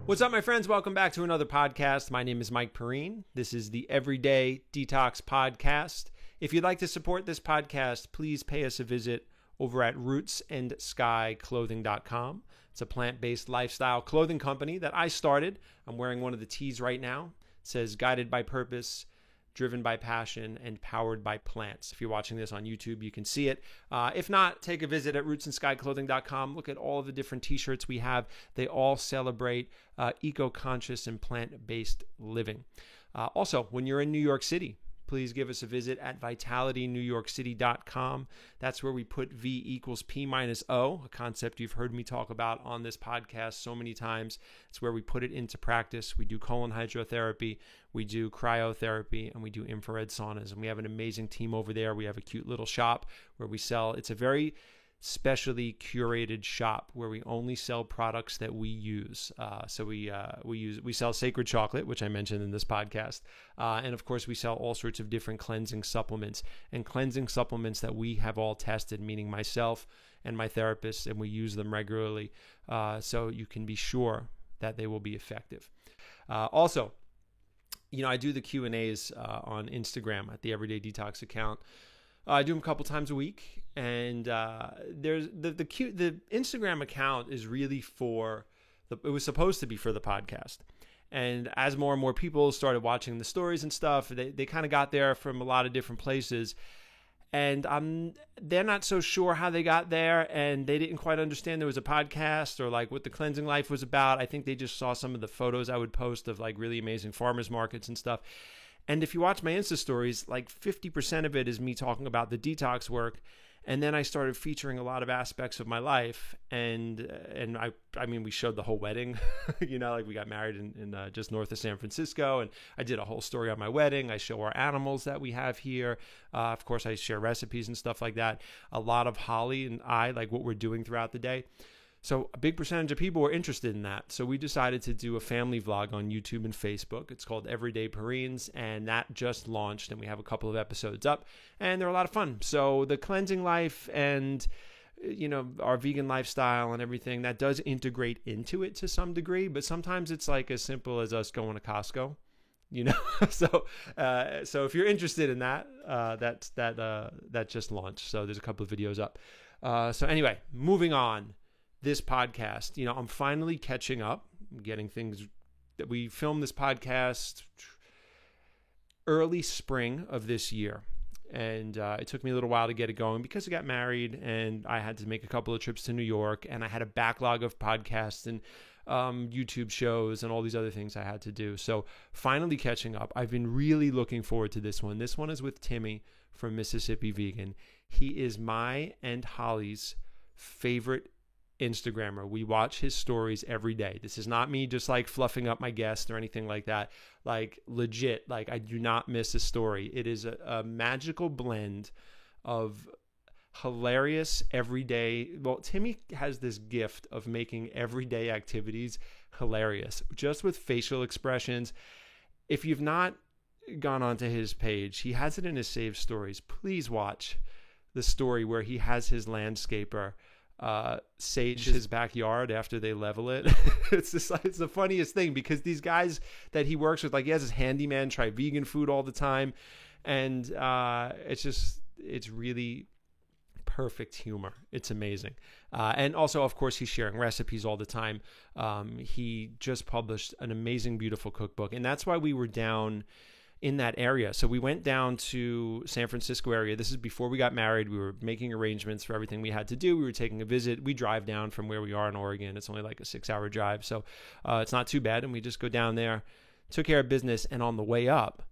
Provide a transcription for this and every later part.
What's up, my friends? Welcome back to another podcast. My name is Mike Perrine. This is the Everyday Detox Podcast. If you'd like to support this podcast, please pay us a visit over at rootsandskyclothing.com. It's a plant-based lifestyle clothing company that I started. I'm wearing one of the tees right now. It says guided by purpose, driven by passion, and powered by plants. If you're watching this on YouTube, you can see it. If not, take a visit at rootsandskyclothing.com. Look at all of the different t-shirts we have. They all celebrate eco-conscious and plant-based living. Also, when you're in New York City, please give us a visit at vitalitynewyorkcity.com. That's where we put V equals P minus O, a concept you've heard me talk about on this podcast so many times. It's where we put it into practice. We do colon hydrotherapy, we do cryotherapy, and we do infrared saunas. And we have an amazing team over there. We have a cute little shop where we sell. It's a very specially curated shop where we only sell products that we use. So we sell sacred chocolate, which I mentioned in this podcast, and of course we sell all sorts of different cleansing supplements that we have all tested, meaning myself and my therapist, and we use them regularly, so you can be sure that they will be effective. Also, I do the Q&As on Instagram at the Everyday Detox account. I do them a couple times a week, and there's the Instagram account is really it was supposed to be for the podcast. And as more and more people started watching the stories and stuff, they kind of got there from a lot of different places, and they're not so sure how they got there, and they didn't quite understand there was a podcast or like what the cleansing life was about. I think they just saw some of the photos I would post of like really amazing farmers markets and stuff. And if you watch my Insta stories, like 50% of it is me talking about the detox work. And then I started featuring a lot of aspects of my life. And I mean, we showed the whole wedding, like we got married in just north of San Francisco. And I did a whole story on my wedding. I show our animals that we have here. Of course, I share recipes and stuff like that. A lot of Holly and I, like what we're doing throughout the day. So a big percentage of people were interested in that. So we decided to do a family vlog on YouTube and Facebook. It's called Everyday Perrines, and that just launched, and we have a couple of episodes up, and they're a lot of fun. So the cleansing life and our vegan lifestyle and everything, that does integrate into it to some degree, but sometimes it's like as simple as us going to Costco. So if you're interested in that, that just launched. So there's a couple of videos up. So anyway, moving on. This podcast, I'm finally catching up, getting things that we filmed this podcast early spring of this year. And it took me a little while to get it going because I got married and I had to make a couple of trips to New York, and I had a backlog of podcasts and YouTube shows and all these other things I had to do. So finally catching up. I've been really looking forward to this one. This one is with Timmy from Mississippi Vegan. He is my and Holly's favorite Instagrammer. We watch his stories every day. This is not me just like fluffing up my guest or anything like that. Like legit, like I do not miss a story. It is a magical blend of hilarious everyday. Well, Timmy has this gift of making everyday activities hilarious, just with facial expressions. If you've not gone onto his page, he has it in his saved stories. Please watch the story where he has his landscaper sage his backyard after they level it. It's the funniest thing because these guys that he works with, like he has his handyman try vegan food all the time, and it's really perfect humor. It's amazing. And also, of course, he's sharing recipes all the time. He just published an amazing, beautiful cookbook, and that's why we were down in that area. So we went down to San Francisco area. This is before we got married. We were making arrangements for everything we had to do. We were taking a visit. We drive down from where we are in Oregon. It's only like a 6-hour drive. So it's not too bad. And we just go down there, took care of business. And on the way up,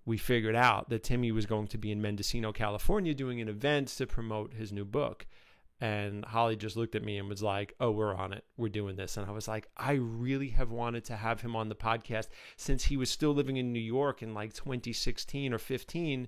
we figured out that Timmy was going to be in Mendocino, California, doing an event to promote his new book. And Holly just looked at me and was like, oh, we're on it. We're doing this. And I was like, I really have wanted to have him on the podcast since he was still living in New York in like 2016 or 15.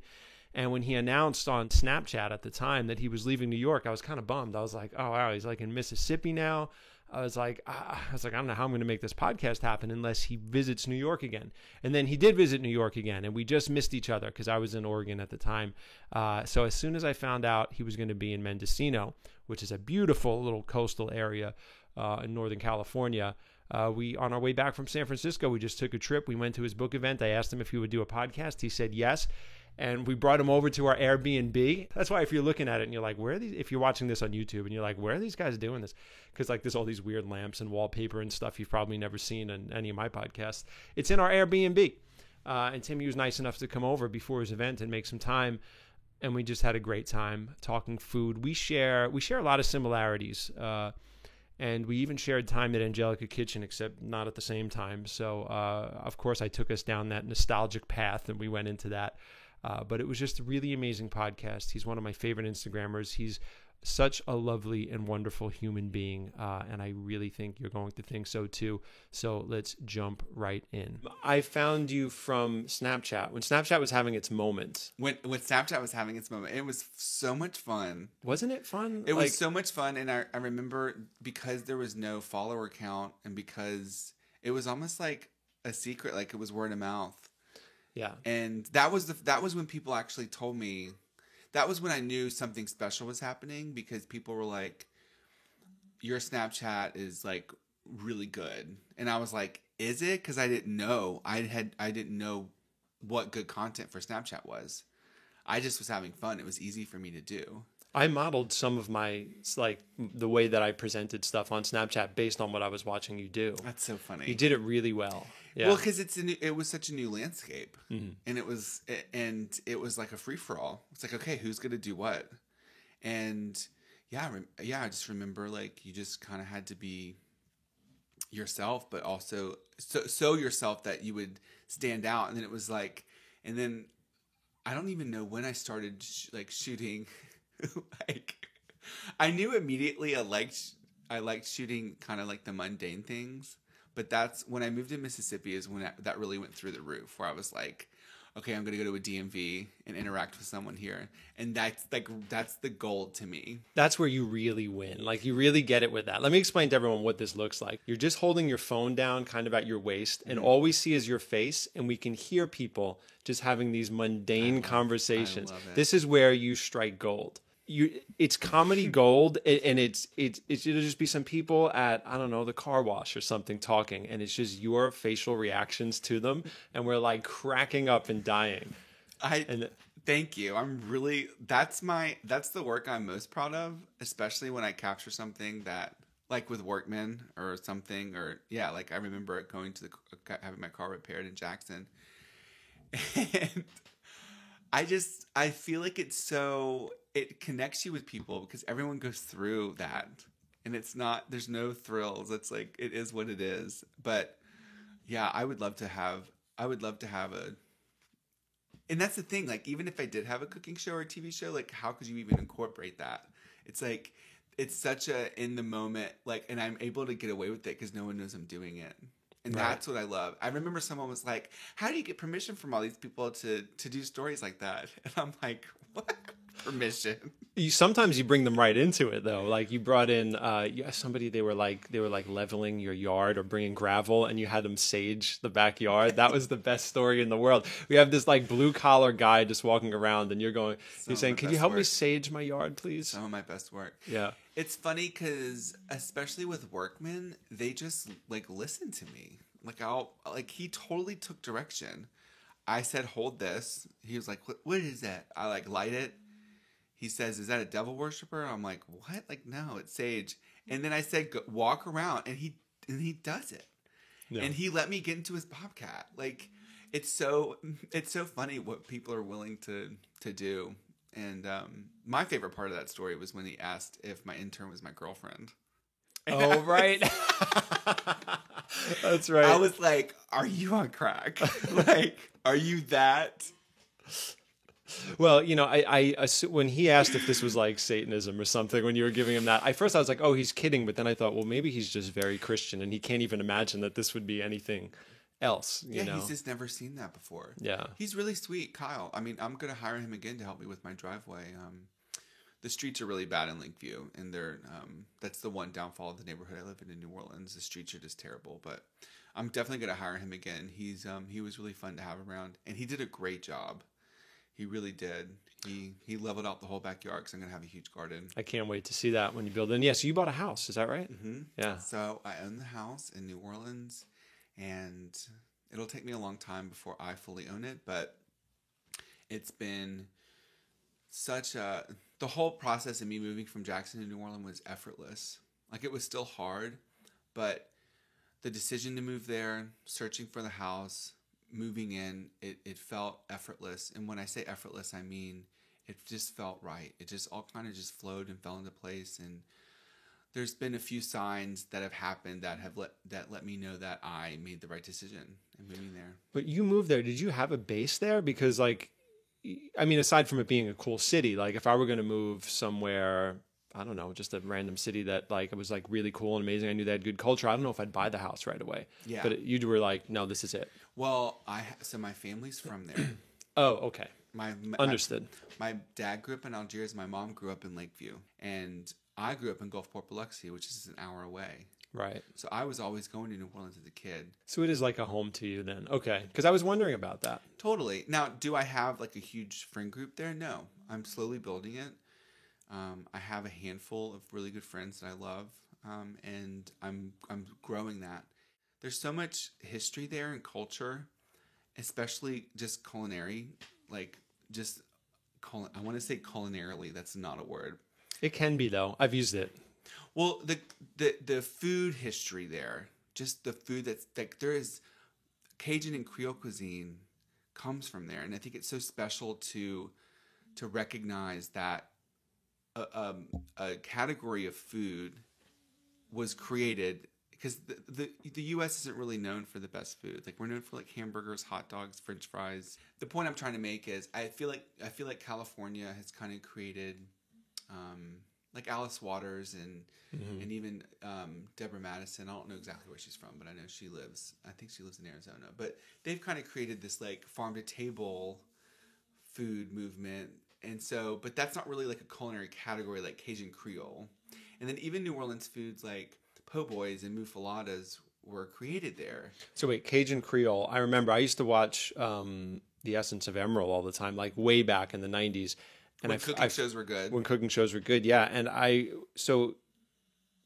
And when he announced on Snapchat at the time that he was leaving New York, I was kind of bummed. I was like, oh, wow, he's like in Mississippi now. I was like, I don't know how I'm going to make this podcast happen unless he visits New York again. And then he did visit New York again, and we just missed each other because I was in Oregon at the time. So as soon as I found out he was going to be in Mendocino, which is a beautiful little coastal area in Northern California, We on our way back from San Francisco, we just took a trip. We went to his book event. I asked him if he would do a podcast. He said yes. And we brought him over to our Airbnb. That's why if you're looking at it and you're like, where are these? If you're watching this on YouTube and you're like, where are these guys doing this? Because like there's all these weird lamps and wallpaper and stuff you've probably never seen in any of my podcasts. It's in our Airbnb. And Timmy was nice enough to come over before his event and make some time. And we just had a great time talking food. We share a lot of similarities. And we even shared time at Angelica Kitchen, except not at the same time. So, of course, I took us down that nostalgic path and we went into that. But it was just a really amazing podcast. He's one of my favorite Instagrammers. He's such a lovely and wonderful human being. And I really think you're going to think so too. So let's jump right in. I found you from Snapchat when Snapchat was having its moment. When Snapchat was having its moment, it was so much fun. Wasn't it fun? It was so much fun. And I remember because there was no follower count and because it was almost like a secret, like it was word of mouth. Yeah. And that was when people actually told me, that was when I knew something special was happening because people were like, your Snapchat is like really good. And I was like, is it? Because I didn't know. I didn't know what good content for Snapchat was. I just was having fun. It was easy for me to do. I modeled some of my, like, the way that I presented stuff on Snapchat based on what I was watching you do. That's so funny. You did it really well. Yeah. Well, because it was such a new landscape, and it was like a free for all. It's like, okay, who's gonna do what? And I just remember like you just kind of had to be yourself, but also so yourself that you would stand out. And then it was like, and then I don't even know when I started shooting. Like, I knew immediately I liked shooting kind of like the mundane things. But that's when I moved to Mississippi is when that really went through the roof, where I was like, okay, I'm going to go to a DMV and interact with someone here. And that's the goal to me. That's where you really win. Like you really get it with that. Let me explain to everyone what this looks like. You're just holding your phone down kind of at your waist and all we see is your face and we can hear people just having these mundane conversations. This is where you strike gold. It's comedy gold, and it'll just be some people at, I don't know, the car wash or something talking, and it's just your facial reactions to them, and we're like cracking up and dying. Thank you. That's the work I'm most proud of, especially when I capture something that, like with Workman or something, or like I remember going to having my car repaired in Jackson, and I feel like it connects you with people because everyone goes through that and there's no thrills. It's like, it is what it is. But yeah, I would love to have and that's the thing, like, even if I did have a cooking show or a TV show, like, how could you even incorporate that? It's like, it's such a in the moment, like, and I'm able to get away with it because no one knows I'm doing it. And that's what I love. I remember someone was like, how do you get permission from all these people to do stories like that? And I'm like, what? Permission? Sometimes you bring them right into it though. Like you brought in somebody, they were like leveling your yard or bringing gravel and you had them sage the backyard. That was the best story in the world. We have this like blue collar guy just walking around and you're saying, can you help me sage my yard, please? Some of my best work. Yeah. It's funny because especially with Workmen, they just like listen to me. Like he totally took direction. I said, hold this. He was like, what is that? I like light it. He says, is that a devil worshiper? I'm like, what? Like, no, it's sage. And then I said, walk around. And he does it. Yeah. And he let me get into his bobcat. Like, it's so funny what people are willing to do. And my favorite part of that story was when he asked if my intern was my girlfriend. Oh, right. That's right. I was like, are you on crack? Like, are you that? Well, you know, I when he asked if this was like Satanism or something, when you were giving him that, at first I was like, oh, he's kidding. But then I thought, well, maybe he's just very Christian and he can't even imagine that this would be anything else. You know? He's just never seen that before. Yeah. He's really sweet, Kyle. I mean, I'm going to hire him again to help me with my driveway. The streets are really bad in Lakeview, and that's the one downfall of the neighborhood I live in New Orleans. The streets are just terrible, but I'm definitely going to hire him again. He was really fun to have around, and he did a great job. He really did. He leveled out the whole backyard because I'm gonna have a huge garden. I can't wait to see that when you build it. And yes, you bought a house. Is that right? Mm-hmm. Yeah. So I own the house in New Orleans, and it'll take me a long time before I fully own it. But it's been the whole process of me moving from Jackson to New Orleans was effortless. Like, it was still hard, but the decision to move there, searching for the house, moving in, it felt effortless. And when I say effortless, I mean it just felt right. It just all kind of just flowed and fell into place. And there's been a few signs that have happened that have let me know that I made the right decision in moving there. But you moved there. Did you have a base there? Because, like, I mean, aside from it being a cool city, like, if I were going to move somewhere, I don't know, just a random city that, like, it was, like, really cool and amazing, I knew they had good culture, I don't know if I'd buy the house right away. Yeah. But you were like, no, this is it. Well, so my family's from there. Oh, okay. Understood. My dad grew up in Algiers. My mom grew up in Lakeview. And I grew up in Gulfport, Biloxi, which is an hour away. Right. So I was always going to New Orleans as a kid. So it is like a home to you then. Okay. Because I was wondering about that. Totally. Now, do I have like a huge friend group there? No. I'm slowly building it. I have a handful of really good friends that I love, and I'm growing that. There's so much history there and culture, especially just culinary. Like, just I want to say culinarily. That's not a word. It can be, though. I've used it. Well, the food history there, just the food that's like, there is Cajun and Creole cuisine comes from there, and I think it's so special to recognize that a category of food was created because the U.S. isn't really known for the best food. Like, we're known for like hamburgers, hot dogs, French fries. The point I'm trying to make is I feel like California has kind of created like Alice Waters and even Deborah Madison. I don't know exactly where she's from, but I know I think she lives in Arizona. But they've kind of created this like farm to table food movement. And so, but that's not really like a culinary category like Cajun Creole. And then even New Orleans foods like po' boys and mufaladas were created there. So wait, Cajun Creole. I remember I used to watch The Essence of Emerald all the time, like way back in the 90s. And when cooking shows were good. When cooking shows were good, yeah. And so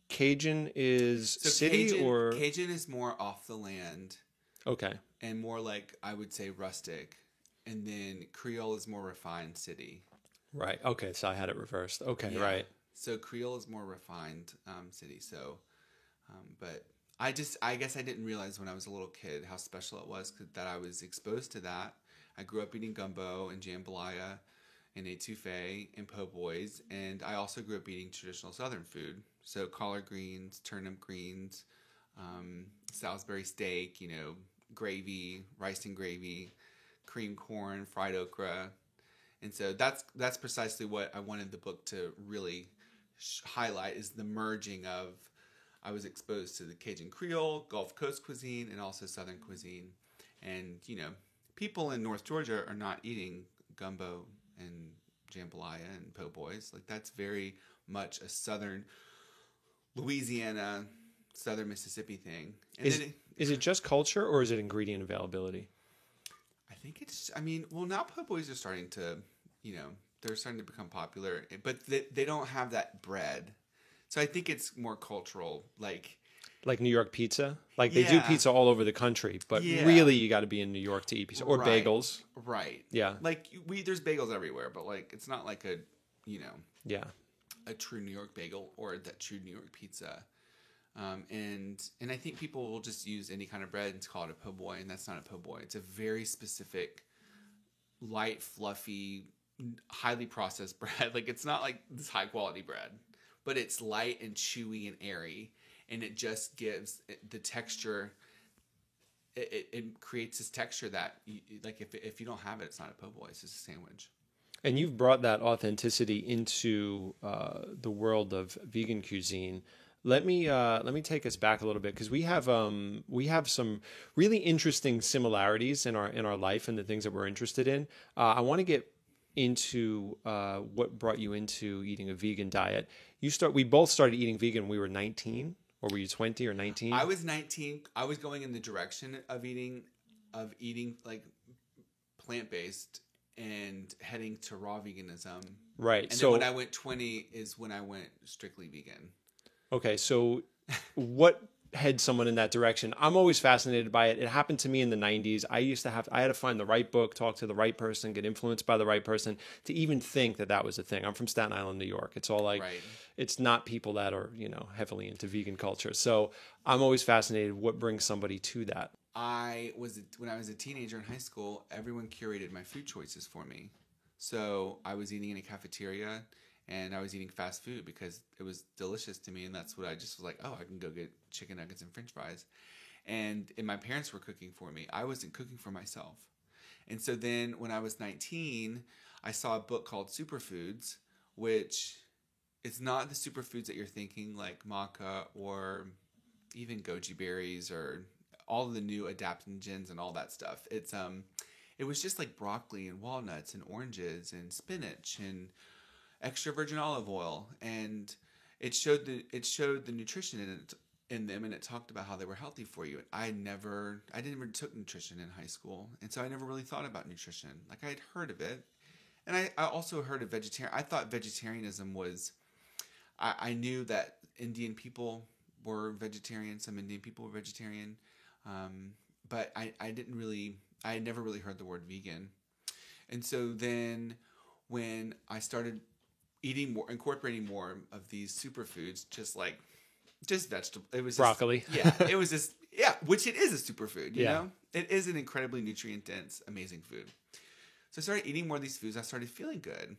Cajun is city or? Cajun is more off the land. Okay. And more like, I would say, rustic. And then Creole is more refined city. Right. Okay. So I had it reversed. Okay. Yeah. Right. So Creole is more refined city. So, but I guess I didn't realize when I was a little kid how special it was that I was exposed to that. I grew up eating gumbo and jambalaya and etouffee and po' boys. And I also grew up eating traditional Southern food. So collard greens, turnip greens, Salisbury steak, gravy, rice and gravy, cream corn, fried okra. And so that's precisely what I wanted the book to really highlight, is the merging of, I was exposed to the Cajun Creole, Gulf Coast cuisine, and also Southern cuisine. And, people in North Georgia are not eating gumbo and jambalaya and po' boys. Like, that's very much a Southern Louisiana, Southern Mississippi thing. And is it just culture or is it ingredient availability? I think now po' boys are starting to, they're starting to become popular, but they don't have that bread. So I think it's more cultural, like New York pizza. Like, they do pizza all over the country, but really you got to be in New York to eat pizza, or bagels. Right. Yeah. Like, there's bagels everywhere, but like, it's not like a true New York bagel or that true New York pizza. And I think people will just use any kind of bread and call it a po' boy, and that's not a po' boy. It's a very specific, light, fluffy, highly processed bread. Like, it's not like this high quality bread, but it's light and chewy and airy, and it just gives the texture. It creates this texture that, if you don't have it, it's not a po' boy. It's just a sandwich. And you've brought that authenticity into the world of vegan cuisine. Let me take us back a little bit, because we have some really interesting similarities in our life and the things that we're interested in. I want to get into what brought you into eating a vegan diet. We both started eating vegan when we were 19, or were you 20 or 19? I was 19. I was going in the direction of eating like plant-based, and heading to raw veganism. Right. And so then when I went 20 is when I went strictly vegan. okay, so what head someone in that direction? I'm always fascinated by it. It happened to me in the 90s. I had to find the right book, talk to the right person, get influenced by the right person to even think that was a thing. I'm from Staten Island, New York. It's all like, Right. It's not people that are, heavily into vegan culture. So I'm always fascinated what brings somebody to that. When I was a teenager in high school, everyone curated my food choices for me. So I was eating in a cafeteria and I was eating fast food because it was delicious to me. And that's what I just was like, oh, I can go get chicken nuggets and French fries. And my parents were cooking for me. I wasn't cooking for myself. And so then when I was 19, I saw a book called Superfoods, which it's not the superfoods that you're thinking, like maca or even goji berries or all of the new adaptogens and all that stuff. It was just like broccoli and walnuts and oranges and spinach and extra virgin olive oil, and it showed the nutrition in them, and it talked about how they were healthy for you. I didn't even took nutrition in high school, and so I never really thought about nutrition. Like I had heard of it, and I also heard of vegetarian. I thought vegetarianism was. I knew that Indian people were vegetarian. Some Indian people were vegetarian, but I had never really heard the word vegan. And so then when I started incorporating more of these superfoods, just vegetable, it was broccoli. It was just, which it is a superfood, you know? It is an incredibly nutrient dense, amazing food. So I started eating more of these foods. I started feeling good.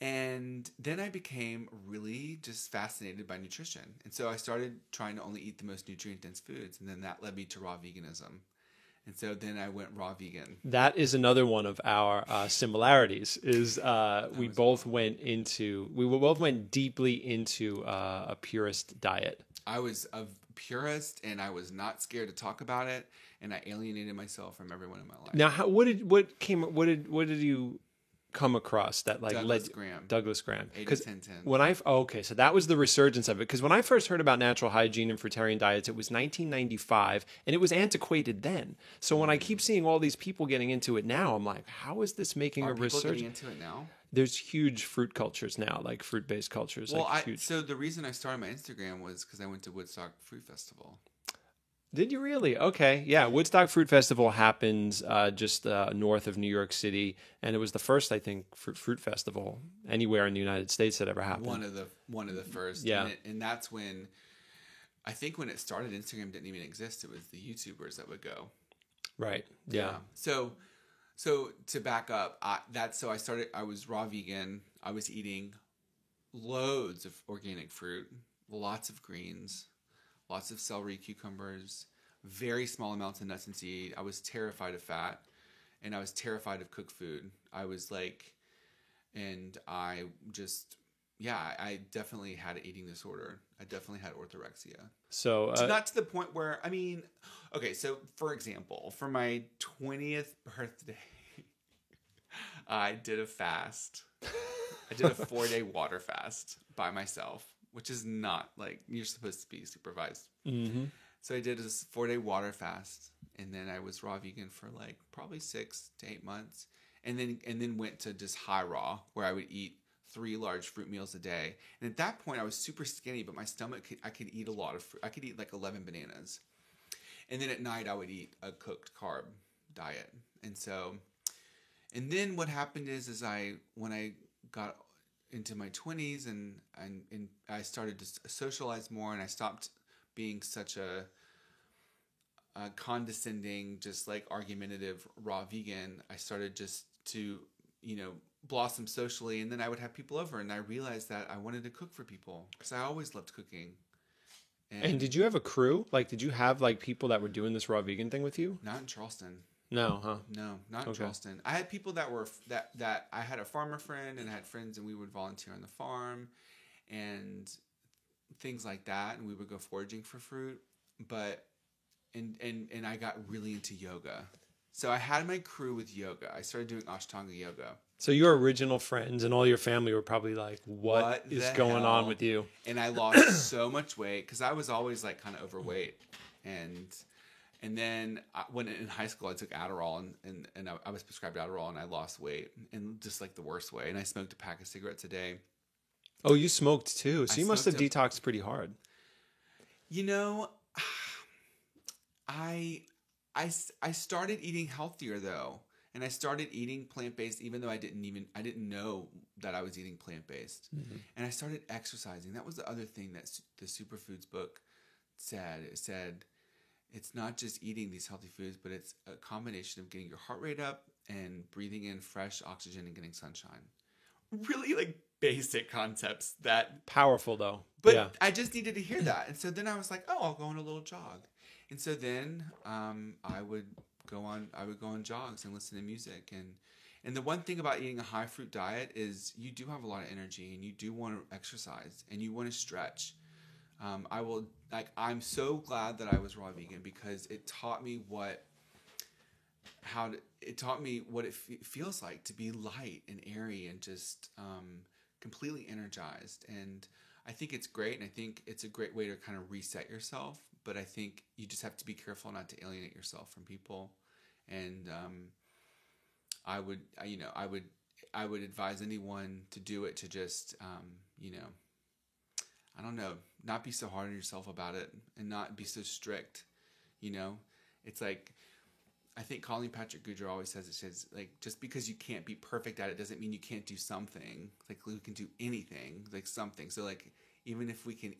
And then I became really just fascinated by nutrition. And so I started trying to only eat the most nutrient dense foods. And then that led me to raw veganism. And so then I went raw vegan. That is another one of our similarities. We both went deeply into a purist diet. I was a purist, and I was not scared to talk about it, and I alienated myself from everyone in my life. Now, what did you come across that like Douglas Graham. Douglas Graham. 80-10-10. So that was the resurgence of it. Because when I first heard about natural hygiene and fruitarian diets, it was 1995, and it was antiquated then. So when I keep seeing all these people getting into it now, I'm like, how is this making a resurgence? Are people getting into it now? There's huge fruit cultures now, like fruit-based cultures. Well, so the reason I started my Instagram was because I went to Woodstock Fruit Festival. Did you really? Okay. Yeah. Woodstock Fruit Festival happens just north of New York City. And it was the first, I think, fruit festival anywhere in the United States that ever happened. One of the first. Yeah. And that's when, I think when it started, Instagram didn't even exist. It was the YouTubers that would go. Right. Yeah. So to back up, I was raw vegan. I was eating loads of organic fruit, lots of greens, lots of celery, cucumbers, very small amounts of nuts and seed. I was terrified of fat, and I was terrified of cooked food. I definitely had an eating disorder. I definitely had orthorexia. So not to the point where, okay, so for example, for my 20th birthday, I did a fast. I did a 4-day water fast by myself, which is not like you're supposed to be supervised. Mm-hmm. So I did a 4-day water fast, and then I was raw vegan for like probably 6 to 8 months, and then went to just high raw, where I would eat 3 large fruit meals a day. And at that point, I was super skinny, but my stomach I could eat a lot of fruit. I could eat like 11 bananas, and then at night I would eat a cooked carb diet. And then what happened is when I got into my 20s and I started to socialize more, and I stopped being such a condescending, just like argumentative raw vegan. I started just to, blossom socially, and then I would have people over, and I realized that I wanted to cook for people because I always loved cooking. And did you have a crew? Like, did you have like people that were doing this raw vegan thing with you? Not in Charleston. No, huh? No, not in Charleston. I had people that were that I had a farmer friend, and I had friends, and we would volunteer on the farm and things like that, and we would go foraging for fruit. But and I got really into yoga. So I had my crew with yoga. I started doing Ashtanga yoga. So your original friends and all your family were probably like, what is going on with you? And I lost so much weight because I was always like kind of overweight. And then when in high school, I took Adderall, and I was prescribed Adderall, and I lost weight in just like the worst way. And I smoked a pack of cigarettes a day. Oh, you smoked too. So you must have smoked detoxed pretty hard. You know, I started eating healthier though. And I started eating plant-based even though I didn't know that I was eating plant-based. Mm-hmm. And I started exercising. That was the other thing that the Superfoods book said. It said it's not just eating these healthy foods, but it's a combination of getting your heart rate up and breathing in fresh oxygen and getting sunshine. Really like basic concepts that powerful though. But yeah. I just needed to hear that. And so then I was like, oh, I'll go on a little jog. And so then I would go on jogs and listen to music. And the one thing about eating a high fruit diet is you do have a lot of energy and you do want to exercise and you want to stretch. I'm so glad that I was raw vegan because it taught me what it feels like to be light and airy and just completely energized. And I think it's great, and I think it's a great way to kind of reset yourself. But I think you just have to be careful not to alienate yourself from people. And I would advise anyone to do it to just I don't know, not be so hard on yourself about it and not be so strict. It's like, I think Colleen Patrick Goudreau always says, it says like, just because you can't be perfect at it doesn't mean you can't do something. Like we can do anything, like something. So like, even if we can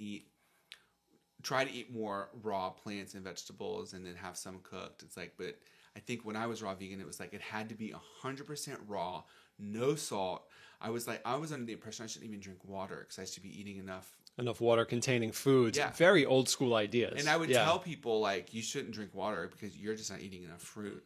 try to eat more raw plants and vegetables and then have some cooked. It's like, but I think when I was raw vegan, it was like, it had to be 100% raw, no salt. I was under the impression I shouldn't even drink water because I should be eating enough water containing foods. Yeah. Very old school ideas. And I would tell people like, you shouldn't drink water because you're just not eating enough fruit.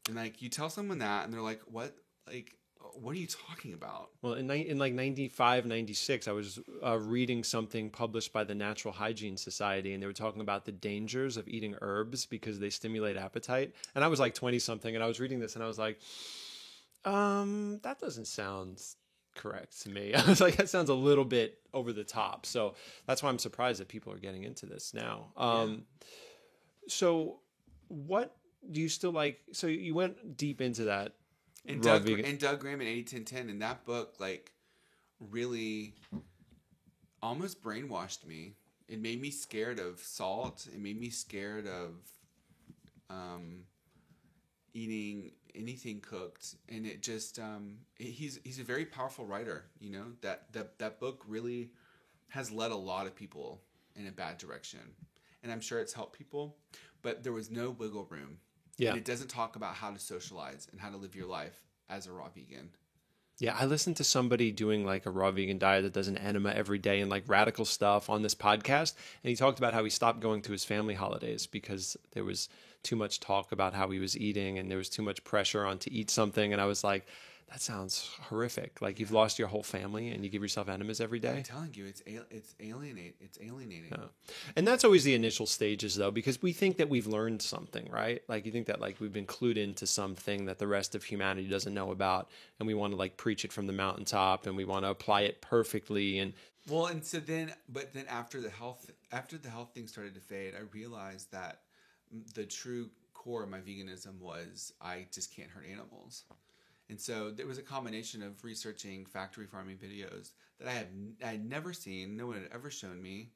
And like, you tell someone that and they're like, what? Like, what are you talking about? Well, in like 95, 96, I was reading something published by the Natural Hygiene Society, and they were talking about the dangers of eating herbs because they stimulate appetite. And I was like 20 something, and I was reading this, and I was like, that doesn't sound correct to me. I was like, that sounds a little bit over the top. So that's why I'm surprised that people are getting into this now. So what do you still like? So you went deep into that. And Doug Graham in 80-10-10 in that book, like, really almost brainwashed me. It made me scared of salt. It made me scared of eating anything cooked. And it just he's a very powerful writer. That book really has led a lot of people in a bad direction. And I'm sure it's helped people, but there was no wiggle room. Yeah. And it doesn't talk about how to socialize and how to live your life as a raw vegan. Yeah, I listened to somebody doing like a raw vegan diet that does an enema every day and like radical stuff on this podcast. And he talked about how he stopped going to his family holidays because there was too much talk about how he was eating and there was too much pressure on to eat something. And I was like, that sounds horrific. Like you've lost your whole family and you give yourself enemas every day. I'm telling you, it's alienating. Yeah. And that's always the initial stages though, because we think that we've learned something, right? Like you think that like we've been clued into something that the rest of humanity doesn't know about, and we want to like preach it from the mountaintop and we want to apply it perfectly. And so then after the health thing started to fade, I realized that the true core of my veganism was I just can't hurt animals. And so there was a combination of researching factory farming videos that I had never seen. No one had ever shown me.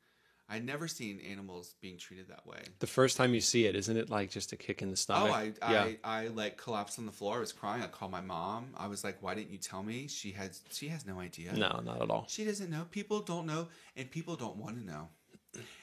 I'd never seen animals being treated that way. The first time you see it, isn't it like just a kick in the stomach? Oh, I like collapsed on the floor. I was crying. I called my mom. I was like, why didn't you tell me? She has no idea. No, not at all. She doesn't know. People don't know, and people don't want to know.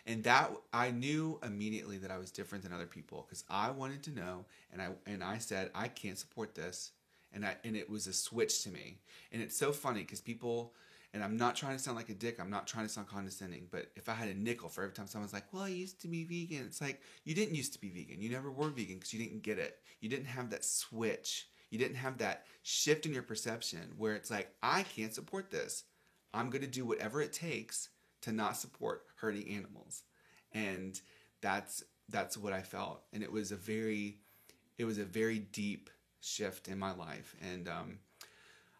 And that I knew immediately that I was different than other people because I wanted to know, and I said I can't support this. And it was a switch to me. And it's so funny because people, and I'm not trying to sound like a dick, I'm not trying to sound condescending, but if I had a nickel for every time someone's like, well, I used to be vegan, it's like, you didn't used to be vegan. You never were vegan because you didn't get it. You didn't have that switch. You didn't have that shift in your perception where it's like, I can't support this. I'm going to do whatever it takes to not support hurting animals. And that's what I felt. And it was a very deep shift in my life, and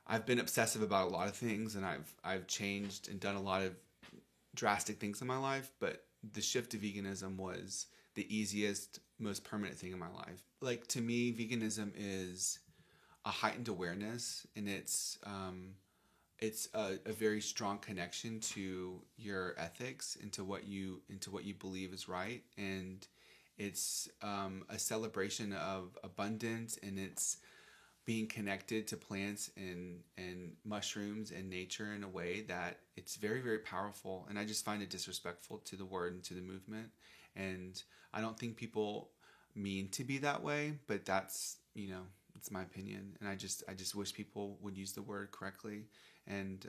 I've been obsessive about a lot of things, and I've changed and done a lot of drastic things in my life, but the shift to veganism was the easiest, most permanent thing in my life. Like, to me, veganism is a heightened awareness, and it's a very strong connection to your ethics, into what you believe is right, and it's a celebration of abundance, and it's being connected to plants and mushrooms and nature in a way that it's very, very powerful. And I just find it disrespectful to the word and to the movement. And I don't think people mean to be that way, but that's, it's my opinion. And I just wish people would use the word correctly. And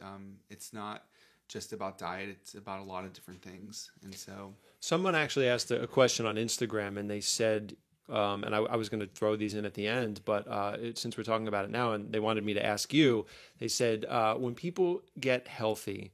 it's not just about diet, it's about a lot of different things. And so someone actually asked a question on Instagram, and they said, and I was going to throw these in at the end, but since we're talking about it now, and they wanted me to ask you, they said, when people get healthy,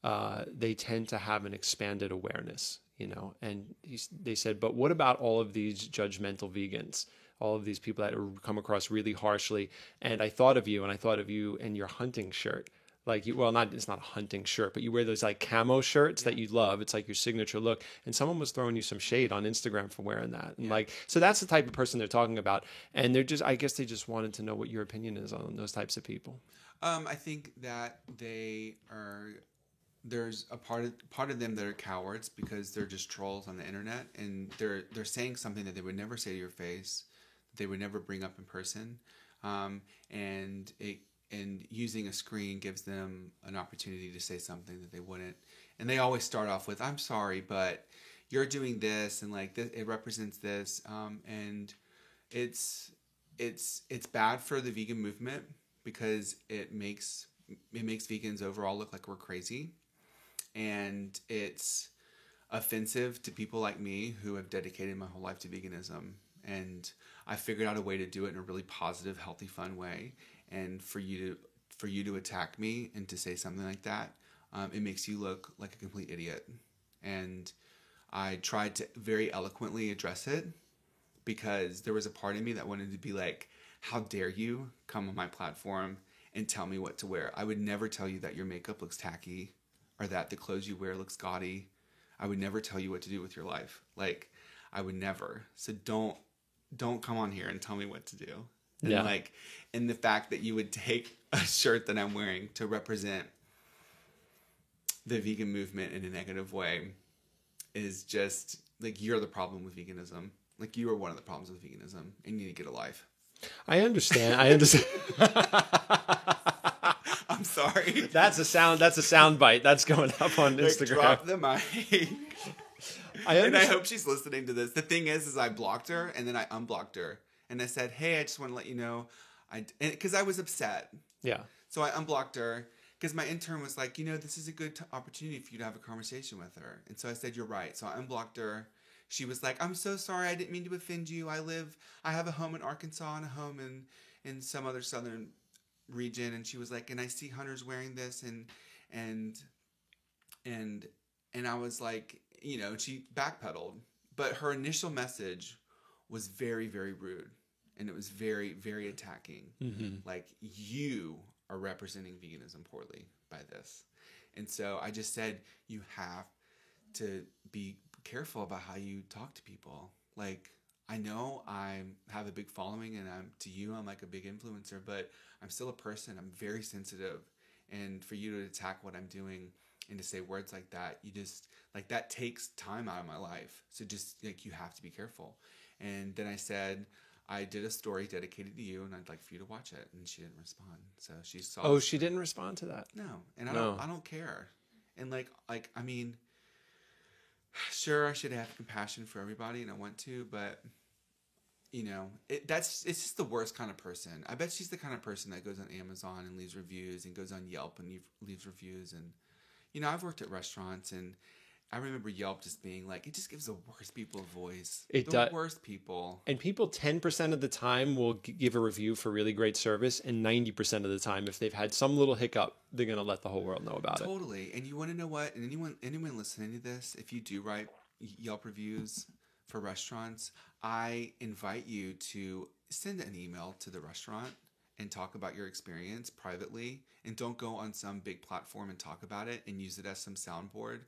they tend to have an expanded awareness, and they said, but what about all of these judgmental vegans, all of these people that come across really harshly? And I thought of you, and I thought of you in your hunting shirt. Like it's not a hunting shirt, but you wear those like camo shirts that you love. It's like your signature look. And someone was throwing you some shade on Instagram for wearing that. And so that's the type of person they're talking about. And I guess they just wanted to know what your opinion is on those types of people. I think that there's a part of them that are cowards because they're just trolls on the internet, and they're saying something that they would never say to your face, that they would never bring up in person. And using a screen gives them an opportunity to say something that they wouldn't. And they always start off with, I'm sorry, but you're doing this, and like this, it represents this. And it's bad for the vegan movement because it makes vegans overall look like we're crazy. And it's offensive to people like me who have dedicated my whole life to veganism. And I figured out a way to do it in a really positive, healthy, fun way. And for you to attack me and to say something like that, it makes you look like a complete idiot. And I tried to very eloquently address it because there was a part of me that wanted to be like, how dare you come on my platform and tell me what to wear? I would never tell you that your makeup looks tacky or that the clothes you wear looks gaudy. I would never tell you what to do with your life. Like, I would never. So don't come on here and tell me what to do. And and the fact that you would take a shirt that I'm wearing to represent the vegan movement in a negative way is just like, you're the problem with veganism. Like, you are one of the problems with veganism, and you need to get a life. I understand. I'm sorry. That's a sound bite. That's going up on Instagram. Drop the mic. And I hope she's listening to this. The thing is I blocked her, and then I unblocked her. And I said, hey, I just want to let you know, because I was upset. Yeah. So I unblocked her because my intern was like, this is a good opportunity for you to have a conversation with her. And so I said, you're right. So I unblocked her. She was like, I'm so sorry. I didn't mean to offend you. I have a home in Arkansas and a home in some other southern region. And she was like, and I see hunters wearing this. And I was like, she backpedaled. But her initial message was very, very rude, and it was very, very attacking. Mm-hmm. Like, you are representing veganism poorly by this. And so I just said, you have to be careful about how you talk to people. Like, I know I have a big following, and I'm like a big influencer, but I'm still a person. I'm very sensitive. And for you to attack what I'm doing and to say words like that, that takes time out of my life. So just like, you have to be careful. And then I said, I did a story dedicated to you, and I'd like for you to watch it. And she didn't respond. So she saw. Oh, she didn't respond to that? No. And I don't care. And I mean, sure, I should have compassion for everybody, and I want to, but it's just the worst kind of person. I bet she's the kind of person that goes on Amazon and leaves reviews, and goes on Yelp and leaves reviews. And I've worked at restaurants, and I remember Yelp just being like, it just gives the worst people a voice. The worst people. And people 10% of the time will give a review for really great service, and 90% of the time, if they've had some little hiccup, they're going to let the whole world know about it. Totally. And you want to know what? And anyone listening to this, if you do write Yelp reviews for restaurants, I invite you to send an email to the restaurant and talk about your experience privately, and don't go on some big platform and talk about it and use it as some soundboard.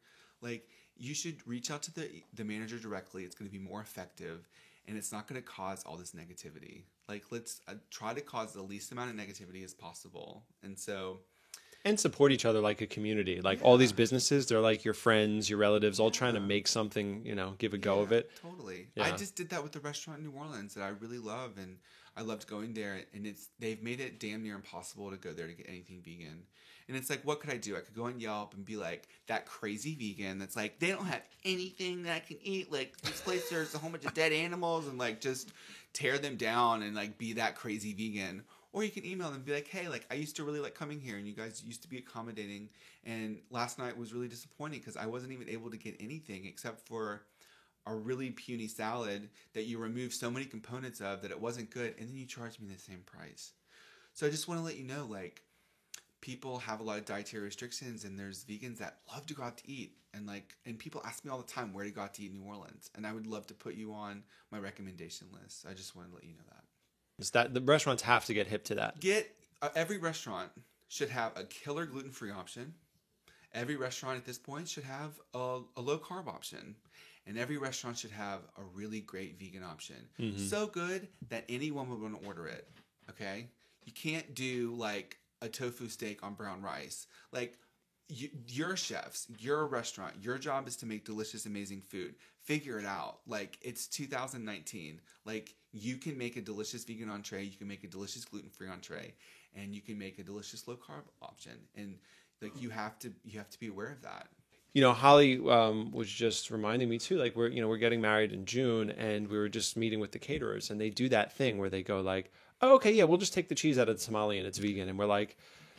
Like, you should reach out to the manager directly. It's going to be more effective, and it's not going to cause all this negativity. Like, let's try to cause the least amount of negativity as possible. And so, and support each other like a community. Like all these businesses, they're like your friends, your relatives, all trying to make something, give a go of it. Totally. Yeah. I just did that with the restaurant in New Orleans that I really love, and I loved going there. And they've made it damn near impossible to go there to get anything vegan. And it's like, what could I do? I could go on Yelp and be like, that crazy vegan that's like, they don't have anything that I can eat. Like, this place, there's a whole bunch of dead animals, and like just tear them down and like be that crazy vegan. Or you can email them and be like, hey, like, I used to really like coming here, and you guys used to be accommodating. And last night was really disappointing because I wasn't even able to get anything except for a really puny salad that you removed so many components of that it wasn't good. And then you charged me the same price. So I just want to let you know, like, people have a lot of dietary restrictions, and there's vegans that love to go out to eat. And people ask me all the time where to go out to eat in New Orleans. And I would love to put you on my recommendation list. I just want to let you know that. Is that the restaurants have to get hip to that? Every restaurant should have a killer gluten-free option. Every restaurant at this point should have a low-carb option. And every restaurant should have a really great vegan option. Mm-hmm. So good that anyone would want to order it. Okay? You can't do like a tofu steak on brown rice. Like, you're chefs, you're a restaurant, your job is to make delicious, amazing food. Figure it out. Like, it's 2019. Like, you can make a delicious vegan entree, you can make a delicious gluten-free entree, and you can make a delicious low-carb option. And like, you have to be aware of that. Holly was just reminding me too, like, we're getting married in June, and we were just meeting with the caterers, and they do that thing where they go like, oh, okay, yeah, we'll just take the cheese out of the tamale and it's vegan. And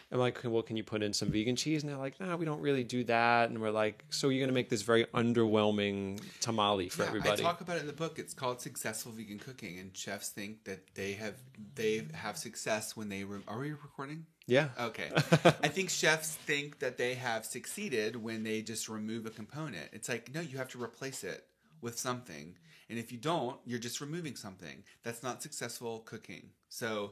I'm like, well, can you put in some vegan cheese? And they're like, no, we don't really do that. And we're like, so you're going to make this very underwhelming tamale for everybody. I talk about it in the book. It's called Successful Vegan Cooking. And chefs think that they have success when they... Are we recording? Yeah. Okay. I think chefs think that they have succeeded when they just remove a component. It's like, no, you have to replace it with something. And if you don't, you're just removing something. That's not successful cooking. So...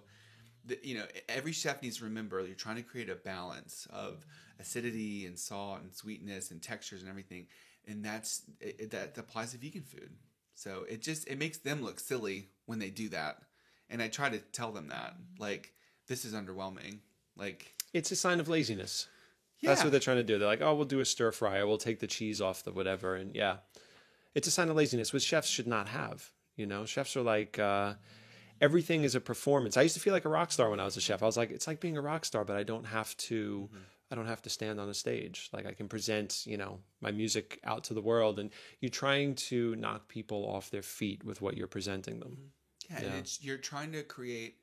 every chef needs to remember you're trying to create a balance of acidity and salt and sweetness and textures and everything, and that applies to vegan food. So it makes them look silly when they do that, and I try to tell them that, like, this is underwhelming. Like, it's a sign of laziness. Yeah. That's what they're trying to do. They're like, oh, we'll do a stir fry, or we'll take the cheese off the whatever, and yeah, it's a sign of laziness, which chefs should not have. Chefs are like. Everything is a performance. I used to feel like a rock star when I was a chef. I was like, it's like being a rock star, but I don't have to. Mm-hmm. I don't have to stand on a stage. Like, I can present, my music out to the world, and you're trying to knock people off their feet with what you're presenting them. Yeah, yeah. And you're trying to create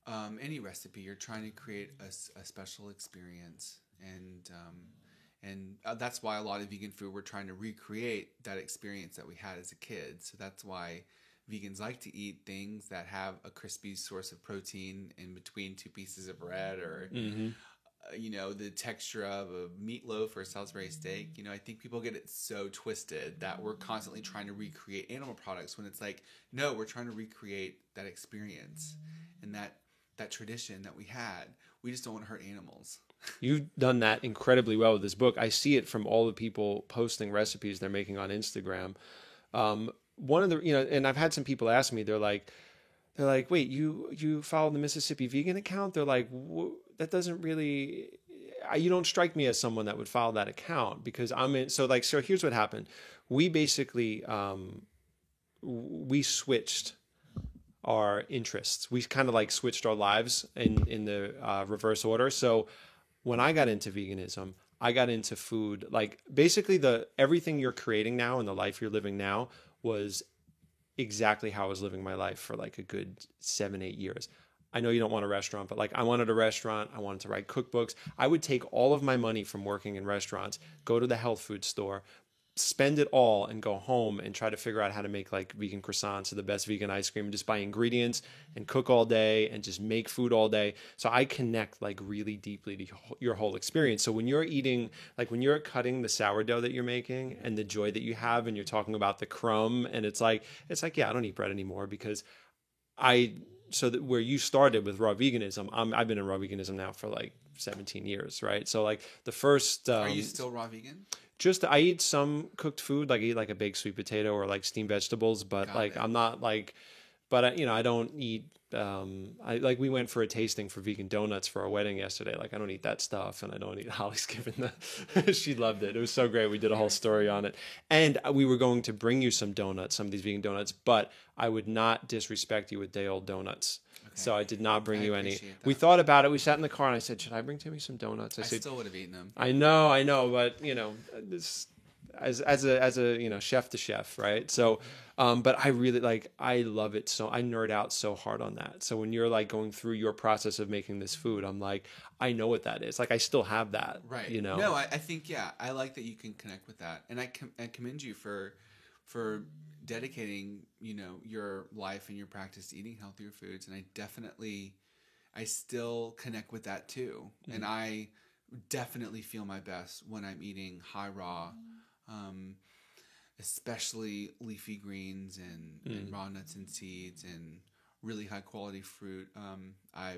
any recipe. You're trying to create a special experience, and that's why a lot of vegan food, we're trying to recreate that experience that we had as a kid. So that's why. Vegans like to eat things that have a crispy source of protein in between two pieces of bread, or, the texture of a meatloaf or a Salisbury steak. I think people get it so twisted that we're constantly trying to recreate animal products when it's like, no, we're trying to recreate that experience and that tradition that we had. We just don't want to hurt animals. You've done that incredibly well with this book. I see it from all the people posting recipes they're making on Instagram. One of the, and I've had some people ask me, they're like, wait, you follow the Mississippi Vegan account? They're like, that doesn't really, you don't strike me as someone that would follow that account, because so here's what happened. We basically, we switched our interests. We kind of like switched our lives in the reverse order. So when I got into veganism, I got into food, like basically everything you're creating now and the life you're living now was exactly how I was living my life for like a good 7-8 years. I know you don't want a restaurant, but like, I wanted a restaurant. I wanted to write cookbooks. I would take all of my money from working in restaurants, go to the health food store, spend it all, and go home and try to figure out how to make like vegan croissants or the best vegan ice cream, and just buy ingredients and cook all day and just make food all day. So I connect like really deeply to your whole experience. So when you're eating, like when you're cutting the sourdough that you're making and the joy that you have, and you're talking about the crumb, and it's like, yeah, I don't eat bread anymore because so that where you started with raw veganism, I've been in raw veganism now for like 17 years, right? So like the first... Are you still raw vegan? Just I eat some cooked food, like I eat like a baked sweet potato or like steamed vegetables, but Got like it. I'm not like, but I don't eat. I like we went for a tasting for vegan donuts for our wedding yesterday. Like I don't eat that stuff, and I don't eat Holly's given the. She loved it. It was so great. We did a whole story on it, and we were going to bring you some donuts, some of these vegan donuts, but I would not disrespect you with day old donuts. So I did not bring I you any. appreciate that. We thought about it. We sat in the car and I said, "Should I bring Timmy some donuts?" I said, still would have eaten them. I know, but this as a chef to chef, right? So, but I really I love it so I nerd out so hard on that. So when you're like going through your process of making this food, I'm like, I know what that is. Like I still have that, Right. No, No, I think I like that you can connect with that, and I commend you for dedicating your life and your practice to eating healthier foods, and I still connect with that too, and I definitely feel my best when I'm eating high raw, especially leafy greens and raw nuts and seeds and really high quality fruit. I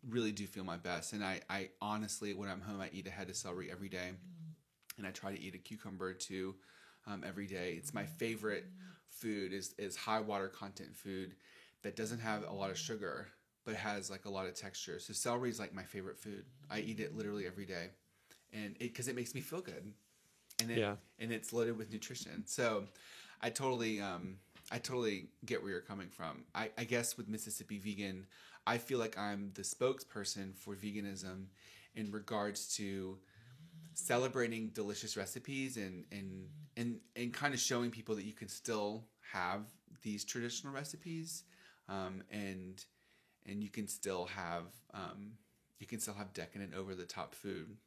really do feel my best, and I honestly, when I'm home, I eat a head of celery every day, and I try to eat a cucumber or two every day. It's my favorite food is high water content food that doesn't have a lot of sugar but has like a lot of texture. So celery is like my favorite food. I eat it literally every day, and because it makes me feel good, and it's loaded with nutrition. So I totally get where you're coming from. I guess with Mississippi Vegan, I feel like I'm the spokesperson for veganism in regards to celebrating delicious recipes and kind of showing people that you can still have these traditional recipes, and you can still have decadent, over the top food.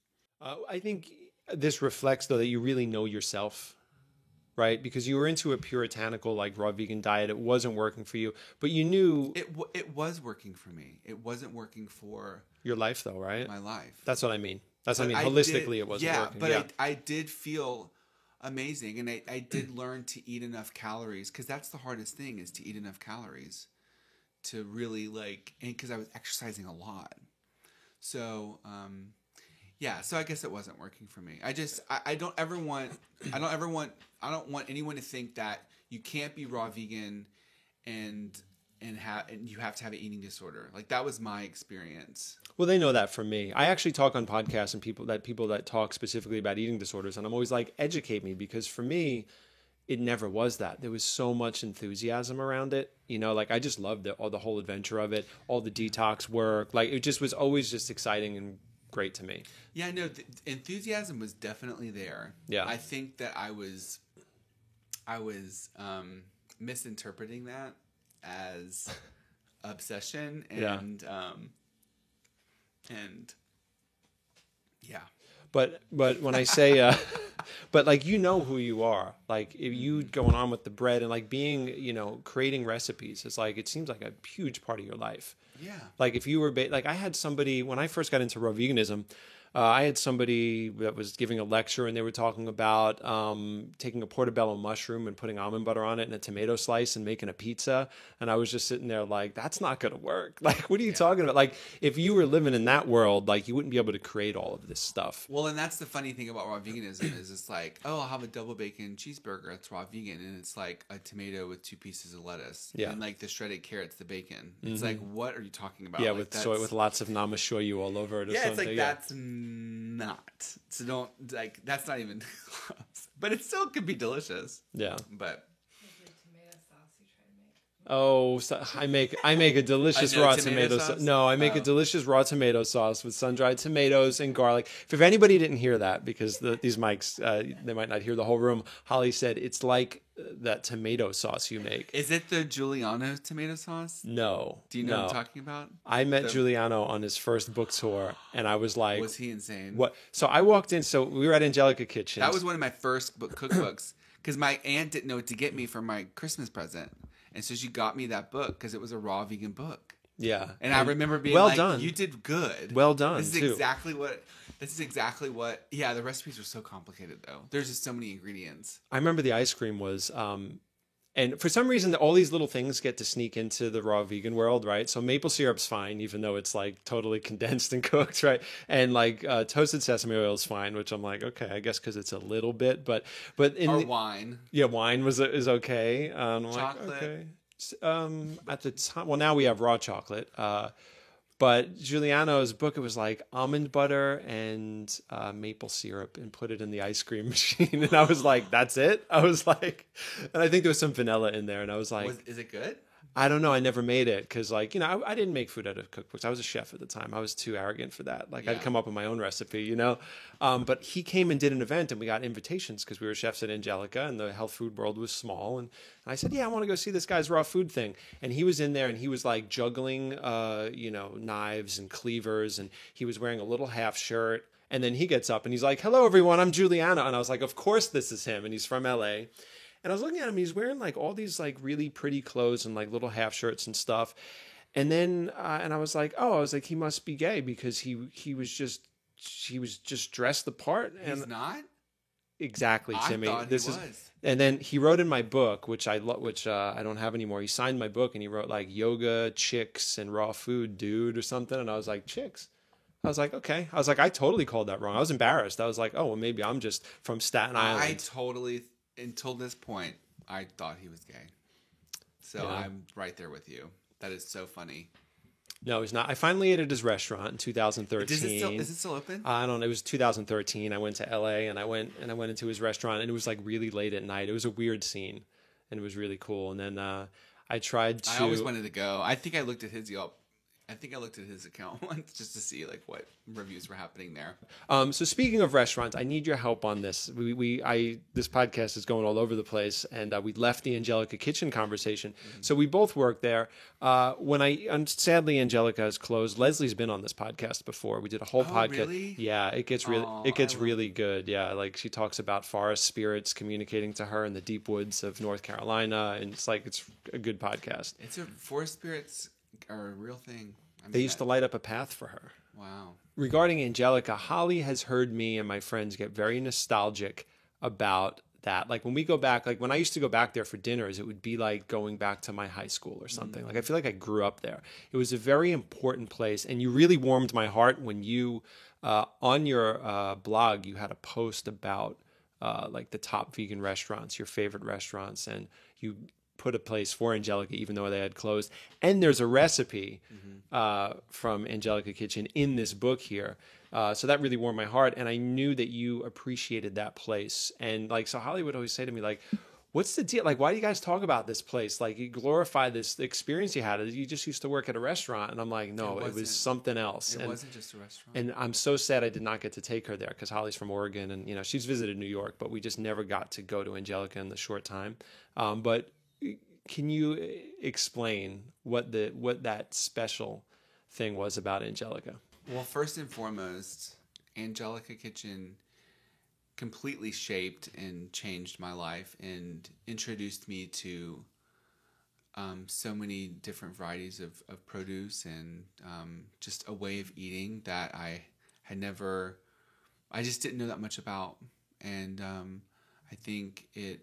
I think this reflects though that you really know yourself, right? Because you were into a puritanical like raw vegan diet. It wasn't working for you, but you knew it was working for me. It wasn't working for your life though, right? my life. That's what I mean. That's what I mean. But Holistically, it wasn't working. But I did feel amazing, and I did learn to eat enough calories, because that's the hardest thing, is to eat enough calories to really and because I was exercising a lot. So so I guess it wasn't working for me. I don't want anyone to think that you can't be raw vegan and you have to have an eating disorder. Like that was my experience. Well, they know that from me. I actually talk on podcasts and people that talk specifically about eating disorders, and I'm always like, educate me, because for me, it never was that. There was so much enthusiasm around it. Like I just loved it, all the whole adventure of it, all the detox work. Like it just was always just exciting and great to me. Yeah, no, the enthusiasm was definitely there. Yeah. I think that I was misinterpreting that as obsession and yeah. But when I say, but like, who you are, like if you going on with the bread and like being, creating recipes, it's like, it seems like a huge part of your life. Yeah. Like if you were, like I had somebody, when I first got into raw veganism, I had somebody that was giving a lecture, and they were talking about taking a portobello mushroom and putting almond butter on it and a tomato slice and making a pizza. And I was just sitting there like, that's not going to work. Like, what are you talking about? Like, if you were living in that world, like you wouldn't be able to create all of this stuff. Well, and that's the funny thing about raw veganism is it's like, oh, I'll have a double bacon cheeseburger. It's raw vegan. And it's like a tomato with 2 pieces of lettuce. Yeah. And like the shredded carrots, the bacon. It's like, what are you talking about? Yeah, like, with soy, with lots of namashoyu all over it or yeah, something. it's like, that's not. So don't, like, that's not even close. But it still could be delicious. Yeah. But oh, so I make a delicious raw tomato sauce. No, I make a delicious raw tomato sauce with sun-dried tomatoes and garlic. If anybody didn't hear that, because these mics, they might not hear the whole room, Holly said it's like that tomato sauce you make. Is it the Giuliano tomato sauce? No. Do you know what I'm talking about? I met Giuliano on his first book tour, and I was like... Was he insane? What? So I walked in, so we were at Angelica Kitchen. That was one of my first cookbooks, because my aunt didn't know what to get me for my Christmas present. And so she got me that book because it was a raw vegan book. Yeah. And I remember being well like, done. You did good. Well done, This is exactly what... Yeah, the recipes are so complicated, though. There's just so many ingredients. I remember the ice cream was... And for some reason, all these little things get to sneak into the raw vegan world, right? So maple syrup's fine, even though it's like totally condensed and cooked, right? And like toasted sesame oil is fine, which I'm like, okay, I guess because it's a little bit, but in wine. Yeah, wine is okay. Chocolate. Like, okay. At the time, well, now we have raw chocolate. But Giuliano's book, it was like almond butter and maple syrup and put it in the ice cream machine. And I was like, that's it? I was like, and I think there was some vanilla in there. And I was like, is it good? I don't know. I never made it because, like, you know, I didn't make food out of cookbooks. I was a chef at the time. I was too arrogant for that. Like, I'd come up with my own recipe, you know. But he came and did an event, and we got invitations because we were chefs at Angelica, and the health food world was small. And I said, yeah, I want to go see this guy's raw food thing. And he was in there, and he was like juggling, you know, knives and cleavers, and he was wearing a little half shirt. And then he gets up and he's like, hello, everyone. I'm Giuliano. And I was like, of course this is him. And he's from LA. And I was looking at him, he's wearing like all these like really pretty clothes and like little half shirts and stuff. And then, and I was like, he must be gay because he was just dressed the part. And he's not? Exactly, Timmy. I thought he was. And then he wrote in my book, which I don't have anymore. He signed my book and he wrote like yoga, chicks, and raw food, dude, or something. And I was like, chicks? I was like, okay. I was like, I totally called that wrong. I was embarrassed. I was like, oh, well, maybe I'm just from Staten Island. Until this point, I thought he was gay. So yeah. I'm right there with you. That is so funny. No, he's not. I finally ate at his restaurant in 2013. Is it still open? I don't know. It was 2013. I went to LA and I went into his restaurant and it was like really late at night. It was a weird scene and it was really cool. And then I tried to. I always wanted to go. I think I looked at his Yelp. I think I looked at his account once just to see like what reviews were happening there. So speaking of restaurants, I need your help on this. This podcast is going all over the place, and we left the Angelica Kitchen conversation. Mm-hmm. So we both work there. Sadly, Angelica has closed. Leslie's been on this podcast before. We did a whole podcast. Really? Yeah, it gets really good. Yeah, like she talks about forest spirits communicating to her in the deep woods of North Carolina, and it's a good podcast. Forest spirits are a real thing. They used to light up a path for her. Wow. Regarding Angelica, Holly has heard me and my friends get very nostalgic about that. Like when we go back, like when I used to go back there for dinners, it would be like going back to my high school or something. Mm-hmm. Like I feel like I grew up there. It was a very important place. And you really warmed my heart when you, on your blog, you had a post about like the top vegan restaurants, your favorite restaurants, and you put a place for Angelica even though they had closed. And there's a recipe from Angelica Kitchen in this book here. So that really warmed my heart. And I knew that you appreciated that place. And like, so Holly would always say to me, like, what's the deal? Like, why do you guys talk about this place? Like, you glorify the experience you had. You just used to work at a restaurant. And I'm like, no, it was something else. It wasn't just a restaurant. And I'm so sad I did not get to take her there because Holly's from Oregon. And, you know, she's visited New York, but we just never got to go to Angelica in the short time. But can you explain what that special thing was about Angelica? Well, first and foremost, Angelica Kitchen completely shaped and changed my life and introduced me to so many different varieties of produce and just a way of eating that I just didn't know that much about. And I think it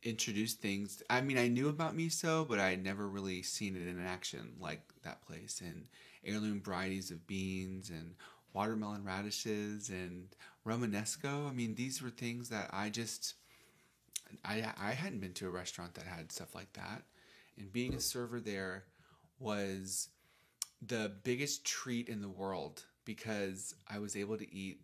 introduced things. I mean, I knew about miso, but I had never really seen it in action like that place. And heirloom varieties of beans and watermelon radishes and Romanesco. I mean, these were things that I hadn't been to a restaurant that had stuff like that. And being a server there was the biggest treat in the world because I was able to eat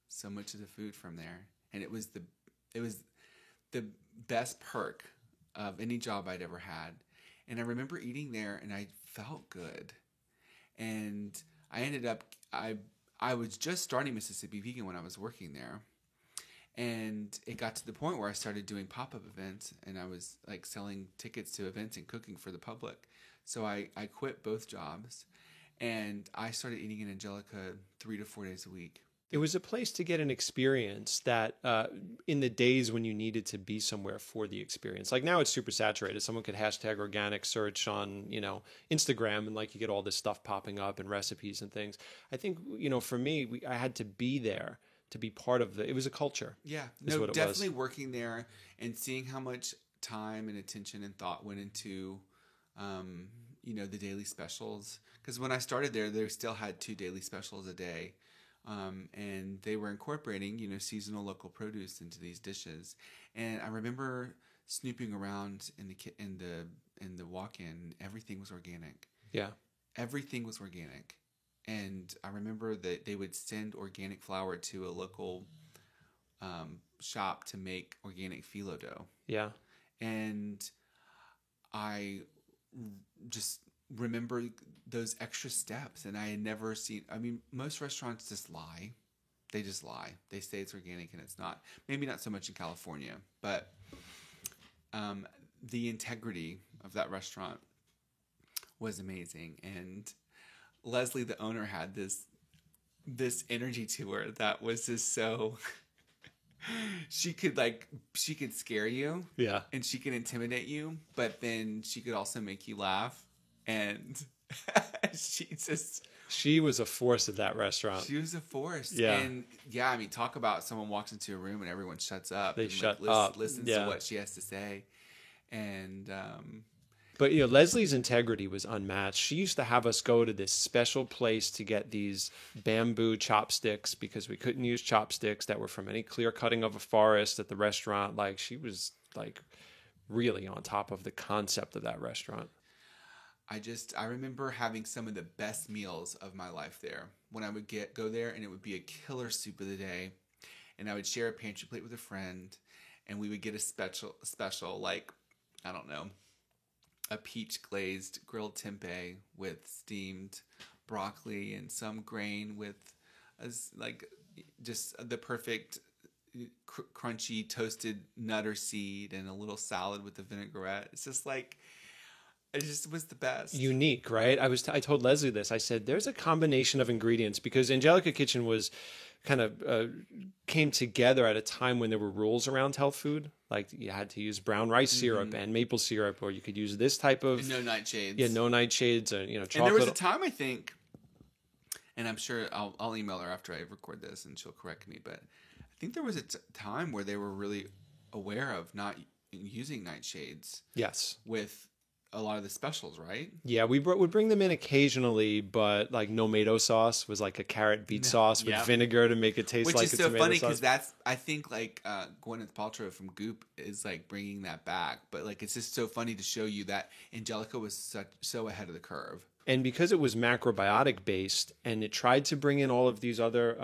so much of the food from there. And it was the best perk of any job I'd ever had. And I remember eating there and I felt good. And I ended up, I was just starting Mississippi Vegan when I was working there. And it got to the point where I started doing pop-up events and I was like selling tickets to events and cooking for the public. So I quit both jobs and I started eating in Angelica 3 to 4 days a week. It was a place to get an experience that in the days when you needed to be somewhere for the experience. Like now it's super saturated. Someone could hashtag organic search on, you know, Instagram and like you get all this stuff popping up and recipes and things. I think, you know, for me, I had to be there to be part of it was a culture. Yeah, no, definitely working there and seeing how much time and attention and thought went into, the daily specials. Because when I started there, they still had 2 daily specials a day. And they were incorporating, seasonal local produce into these dishes. And I remember snooping around in the walk-in. Everything was organic. Yeah. Everything was organic. And I remember that they would send organic flour to a local shop to make organic phyllo dough. Yeah. And I just remember those extra steps, and I had never seen. I mean, most restaurants just lie. They just lie. They say it's organic and it's not. Maybe not so much in California, but the integrity of that restaurant was amazing. And Leslie, the owner, had this energy to her that was just so. She could scare you, Yeah, and she could intimidate you, but then she could also make you laugh. And she was a force at that restaurant. She was a force. Yeah. And yeah, I mean, talk about someone walks into a room and everyone shuts up. They and shut up. Listens to what she has to say. And but Leslie's integrity was unmatched. She used to have us go to this special place to get these bamboo chopsticks because we couldn't use chopsticks that were from any clear cutting of a forest at the restaurant. Like, she was like really on top of the concept of that restaurant. I remember having some of the best meals of my life there. When I would go there, and it would be a killer soup of the day, and I would share a pantry plate with a friend, and we would get a special like, I don't know, a peach glazed grilled tempeh with steamed broccoli and some grain with just the perfect crunchy toasted nutter seed and a little salad with the vinaigrette. It's just like, it just was the best. Unique, right? I told Leslie this. I said, there's a combination of ingredients, because Angelica Kitchen was kind of came together at a time when there were rules around health food. Like, you had to use brown rice syrup and maple syrup, or you could use this type of... And no nightshades. Yeah, no nightshades, chocolate. And there was a time, I think, and I'm sure I'll email her after I record this and she'll correct me, but I think there was a time where they were really aware of not using nightshades. Yes. With a lot of the specials, right? Yeah, we would bring them in occasionally, but like Nomato sauce was like a carrot beet sauce with vinegar to make it taste like a tomato sauce. Which is so funny, because that's, I think, like Gwyneth Paltrow from Goop is like bringing that back, but like, it's just so funny to show you that Angelica was so ahead of the curve. And because it was macrobiotic based, and it tried to bring in all of these other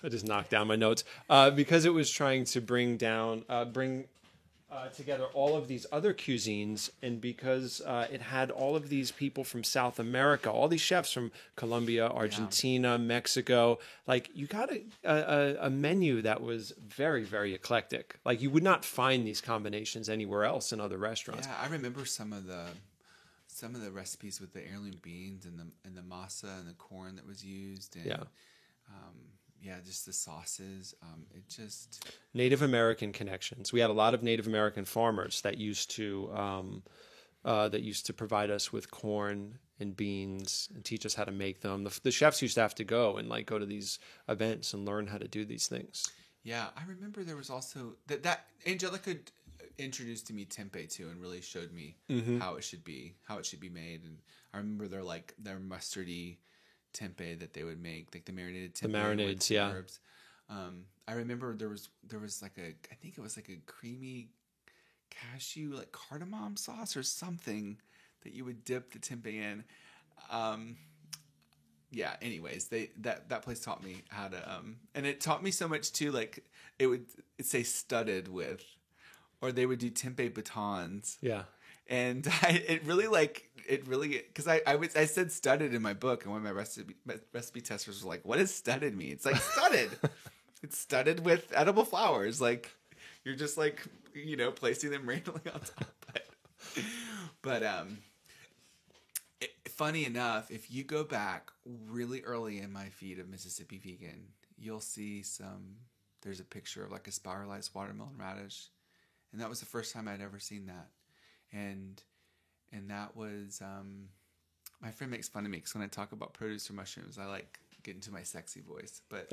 I just knocked down my notes, because it was trying to bring together all of these other cuisines, and because it had all of these people from South America, all these chefs from Colombia, Argentina, Mexico, like, you got a menu that was very, very eclectic. Like, you would not find these combinations anywhere else in other restaurants. Yeah, I remember some of the recipes with the heirloom beans and the masa and the corn that was used. And, just the sauces. It just... Native American connections. We had a lot of Native American farmers that used to provide us with corn and beans and teach us how to make them. The chefs used to have to go to these events and learn how to do these things. Yeah, I remember there was also that Angelica introduced to me tempeh too, and really showed me how it should be made. And I remember their mustardy tempeh that they would make, like the marinated tempeh. The marinades, yeah. Herbs. I remember there was like I think it was like a creamy cashew, like cardamom sauce or something that you would dip the tempeh in. Anyways, that place taught me how to, and it taught me so much too, like it'd say studded with, or they would do tempeh batons. Yeah. And it really, because I said studded in my book, and one of my recipe testers were like, "What does studded mean?" It's like studded. It's studded with edible flowers. Like, you're just like, placing them randomly on top. But funny enough, if you go back really early in my feed of Mississippi Vegan, you'll see there's a picture of like a spiralized watermelon radish, and that was the first time I'd ever seen that. And that was My friend makes fun of me because when I talk about produce or mushrooms, I like get into my sexy voice. But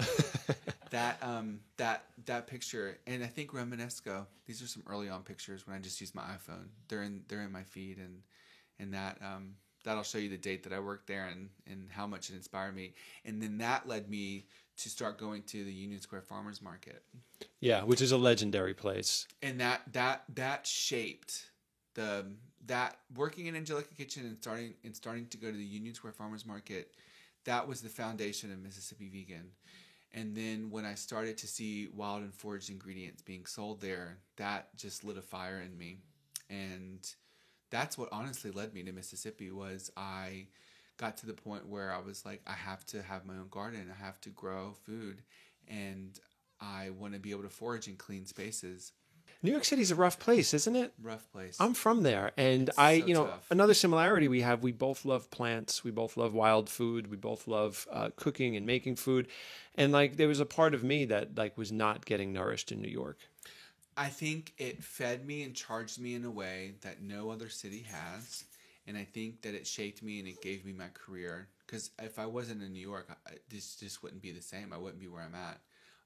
that picture, and I think Romanesco. These are some early on pictures when I just used my iPhone. They're in my feed, and that'll show you the date that I worked there and how much it inspired me. And then that led me to start going to the Union Square Farmers Market. Yeah, which is a legendary place. And that shaped that working in Angelica Kitchen and starting to go to the Union Square Farmers Market. That was the foundation of Mississippi Vegan. And then when I started to see wild and foraged ingredients being sold there, that just lit a fire in me. And that's what honestly led me to Mississippi. Was I got to the point where I was like, I have to have my own garden. I have to grow food, and I want to be able to forage in clean spaces. New York City's a rough place, isn't it? Rough place. I'm from there, and tough. Another similarity we have, we both love plants, we both love wild food, we both love cooking and making food, and like there was a part of me that like was not getting nourished in New York. I think it fed me and charged me in a way that no other city has, and I think that it shaped me and it gave me my career. Because if I wasn't in New York, this just wouldn't be the same. I wouldn't be where I'm at,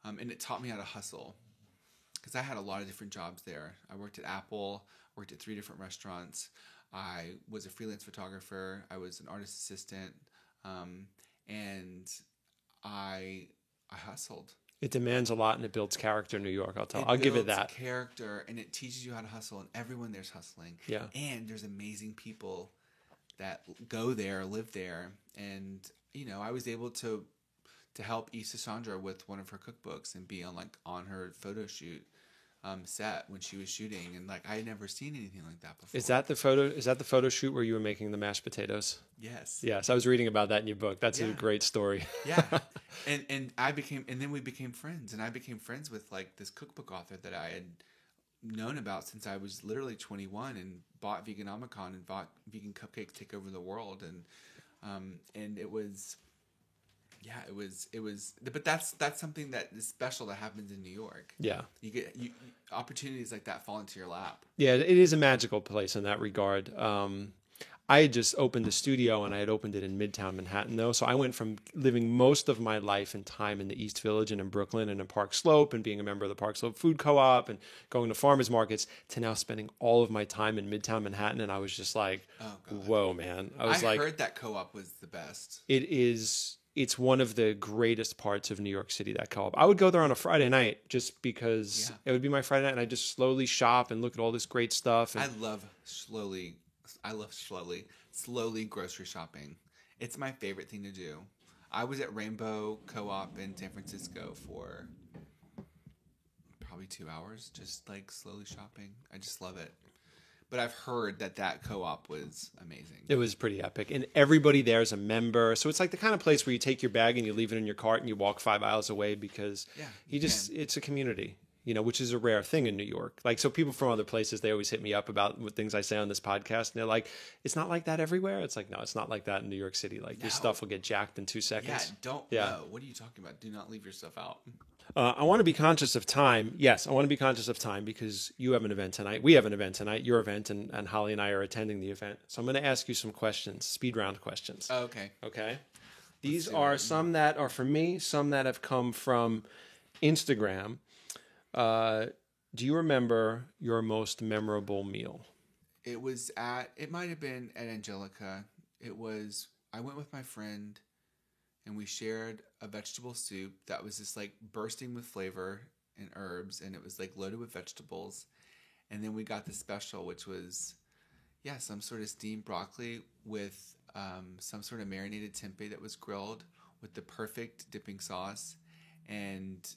and it taught me how to hustle. Because I had a lot of different jobs there. I worked at Apple, worked at 3 different restaurants. I was a freelance photographer. I was an artist assistant, and I hustled. It demands a lot and it builds character in New York. I'll give it that. Character, and it teaches you how to hustle, and everyone there's hustling. Yeah. And there's amazing people that go there, live there, and I was able to help Issa Chandra with one of her cookbooks and be on her photo shoot set when she was shooting, and like I had never seen anything like that before. Is that the photo shoot where you were making the mashed potatoes? Yes. Yes, I was reading about that in your book. That's a great story. Yeah. And then we became friends, and I became friends with like this cookbook author that I had known about since I was literally 21, and bought Veganomicon and bought Vegan Cupcakes Take Over the World, and it was. Yeah, it was, but that's something that is special that happens in New York. Yeah. You get opportunities like that fall into your lap. Yeah, it is a magical place in that regard. I had just opened the studio, and I had opened it in Midtown Manhattan, though. So I went from living most of my life and time in the East Village and in Brooklyn and in Park Slope and being a member of the Park Slope Food Co-op and going to farmers markets to now spending all of my time in Midtown Manhattan. And I was just like, whoa, man. I heard that co-op was the best. It is. It's one of the greatest parts of New York City, that co-op. I would go there on a Friday night just because it would be my Friday night, and I just slowly shop and look at all this great stuff. And I love slowly grocery shopping. It's my favorite thing to do. I was at Rainbow Co-op in San Francisco for probably 2 hours, just like slowly shopping. I just love it. But I've heard that co-op was amazing. It was pretty epic. And everybody there is a member. So it's like the kind of place where you take your bag and you leave it in your cart and you walk 5 aisles away because it's a community, which is a rare thing in New York. Like, so people from other places, they always hit me up about what things I say on this podcast. And they're like, it's not like that everywhere. It's like, no, it's not like that in New York City. Like your stuff will get jacked in 2 seconds. No. What are you talking about? Do not leave your stuff out. I want to be conscious of time. Yes, I want to be conscious of time because you have an event tonight. We have an event tonight, your event, and Holly and I are attending the event. So I'm going to ask you some questions, speed round questions. Oh, okay. Okay. These are some that are from me, some that have come from Instagram. Do you remember your most memorable meal? It might have been at Angelica. I went with my friend, and we shared a vegetable soup that was just like bursting with flavor and herbs, and it was like loaded with vegetables. And then we got the special, which was, some sort of steamed broccoli with some sort of marinated tempeh that was grilled with the perfect dipping sauce. And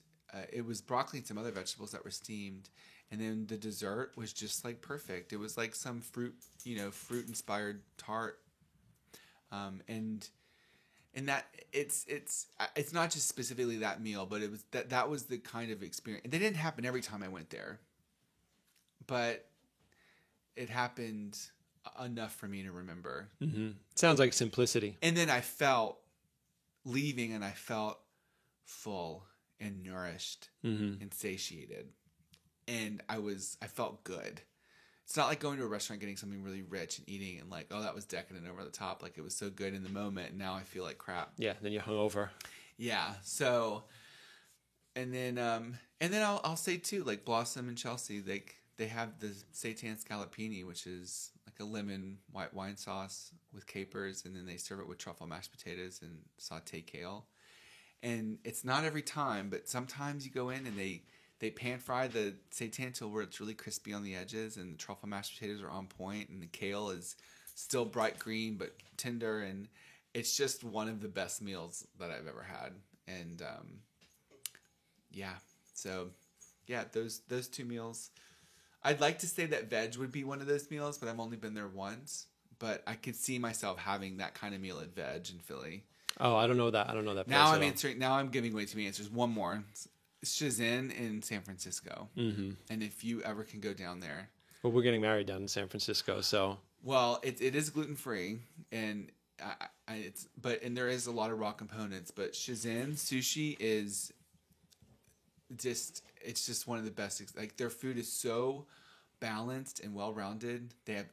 it was broccoli and some other vegetables that were steamed. And then the dessert was just like perfect. It was like some fruit-inspired tart. And that it's not just specifically that meal, but it was that was the kind of experience. And it didn't happen every time I went there, but it happened enough for me to remember. Mm-hmm. Sounds like simplicity. And then I felt leaving, and I felt full and nourished and satiated, and I felt good. it's not like going to a restaurant getting something really rich and eating and like, oh, that was decadent over the top. Like it was so good in the moment. And now I feel like crap. Yeah. Then you're hungover. Yeah. So, and then I'll say too, like Blossom and Chelsea, like they have the seitan scallopini, which is like a lemon white wine sauce with capers. And then they serve it with truffle mashed potatoes and sauté kale. And it's not every time, but sometimes you go in and they pan fry the seitan till where it's really crispy on the edges, and the truffle mashed potatoes are on point, and the kale is still bright green but tender, and it's just one of the best meals that I've ever had. And those two meals. I'd like to say that veg would be one of those meals, but I've only been there once. But I could see myself having that kind of meal at Veg in Philly. Oh, I don't know that. Now I'm answering. Now I'm giving away too many answers. One more. Shizhen in San Francisco. Mm-hmm. And if you ever can go down there. Well, we're getting married down in San Francisco, so. Well, it is gluten free, and there is a lot of raw components. But Shizhen sushi is just one of the best. Like their food is so balanced and well rounded. They have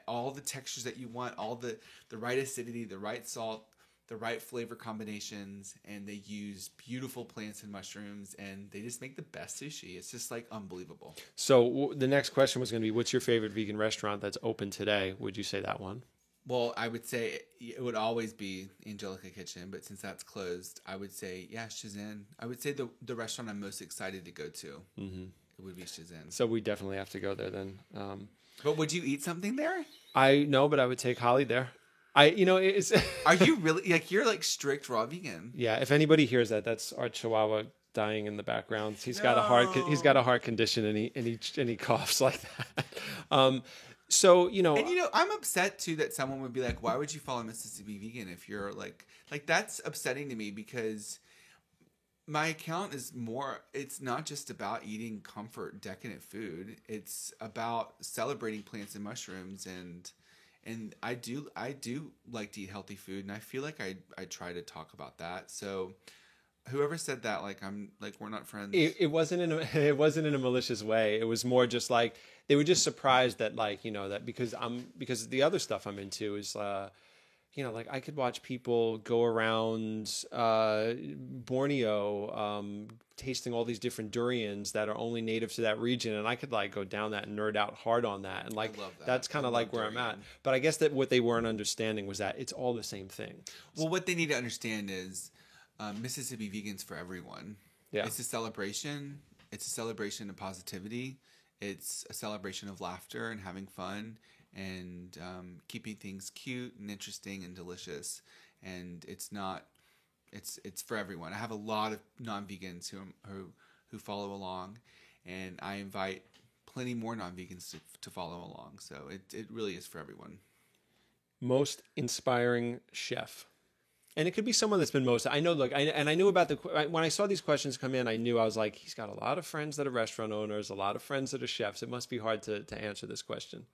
all the textures that you want, all the right acidity, the right salt, the right flavor combinations, and they use beautiful plants and mushrooms, and they just make the best sushi. It's just like unbelievable. So the next question was going to be, what's your favorite vegan restaurant that's open today? Would you say that one? Well, I would say it would always be Angelica Kitchen, but since that's closed, I would say, Shizhen. I would say the restaurant I'm most excited to go to. Mm-hmm. It would be Shizhen. So we definitely have to go there then. But would you eat something there? No, but I would take Holly there. It's. Are you really you're like strict raw vegan? Yeah. If anybody hears that, that's our Chihuahua dying in the background. He's got a heart condition, and he coughs like that. So I'm upset too that someone would be like, "Why would you follow Mississippi Vegan if you're like that's upsetting to me?" Because my account is it's not just about eating comfort, decadent food. It's about celebrating plants and mushrooms, and I do like to eat healthy food, and I feel like I try to talk about that. So whoever said that, we're not friends. It wasn't in a malicious way. It was more just like they were just surprised that that because the other stuff I'm into is I could watch people go around Borneo tasting all these different durians that are only native to that region, and I could go down that and nerd out hard on that, and I love that. That's kind of where durian. I'm at. But I guess that what they weren't understanding was that it's all the same thing. Well, what they need to understand is Mississippi Vegan's for everyone. Yeah. It's a celebration. It's a celebration of positivity. It's a celebration of laughter and having fun and keeping things cute and interesting and delicious. And it's for everyone. I have a lot of non-vegans who follow along, and I invite plenty more non-vegans to follow along. So it really is for everyone. Most inspiring chef. And it could be someone that's been I know, I knew about when I saw these questions come in, I knew, I was like, he's got a lot of friends that are restaurant owners, a lot of friends that are chefs. It must be hard to answer this question.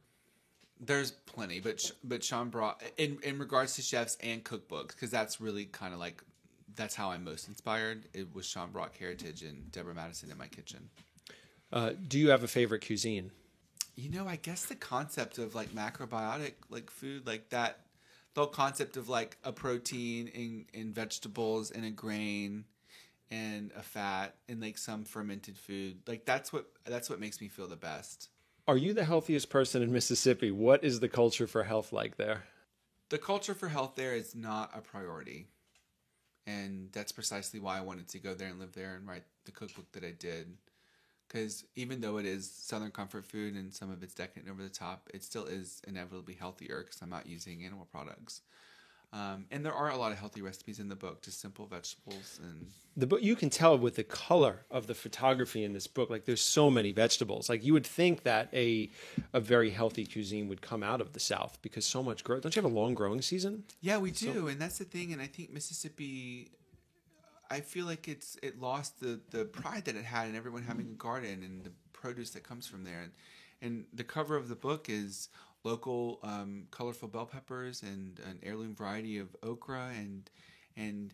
There's plenty, but Sean brought, in regards to chefs and cookbooks, because that's really kind of that's how I'm most inspired. It was Sean Brock Heritage and Deborah Madison in my kitchen. Do you have a favorite cuisine? I guess the concept of macrobiotic, food, that, the whole concept of a protein in vegetables and a grain and a fat and some fermented food, that's what makes me feel the best. Are you the healthiest person in Mississippi? What is the culture for health like there? The culture for health there is not a priority. And that's precisely why I wanted to go there and live there and write the cookbook that I did. Because even though it is Southern comfort food and some of it's decadent over the top, it still is inevitably healthier because I'm not using animal products. And there are a lot of healthy recipes in the book, just simple vegetables. And the book, you can tell with the color of the photography in this book, there's so many vegetables. You would think that a very healthy cuisine would come out of the South because so much growth. Don't you have a long growing season? Yeah, we do. And that's the thing. And I think Mississippi, I feel like it lost the pride that it had in everyone having a garden and the produce that comes from there. And the cover of the book is local colorful bell peppers and an heirloom variety of okra, and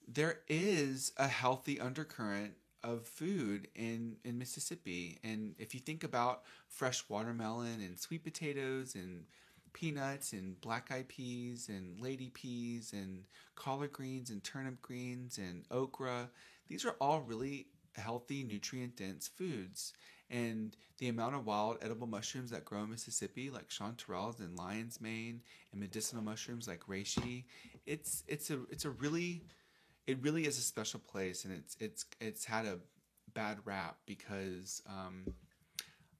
there is a healthy undercurrent of food in Mississippi. And if you think about fresh watermelon and sweet potatoes and peanuts and black-eyed peas and lady peas and collard greens and turnip greens and okra, these are all really healthy, nutrient-dense foods. And the amount of wild edible mushrooms that grow in Mississippi, like chanterelles and lion's mane, and medicinal mushrooms like reishi, it really is a special place, and it's had a bad rap because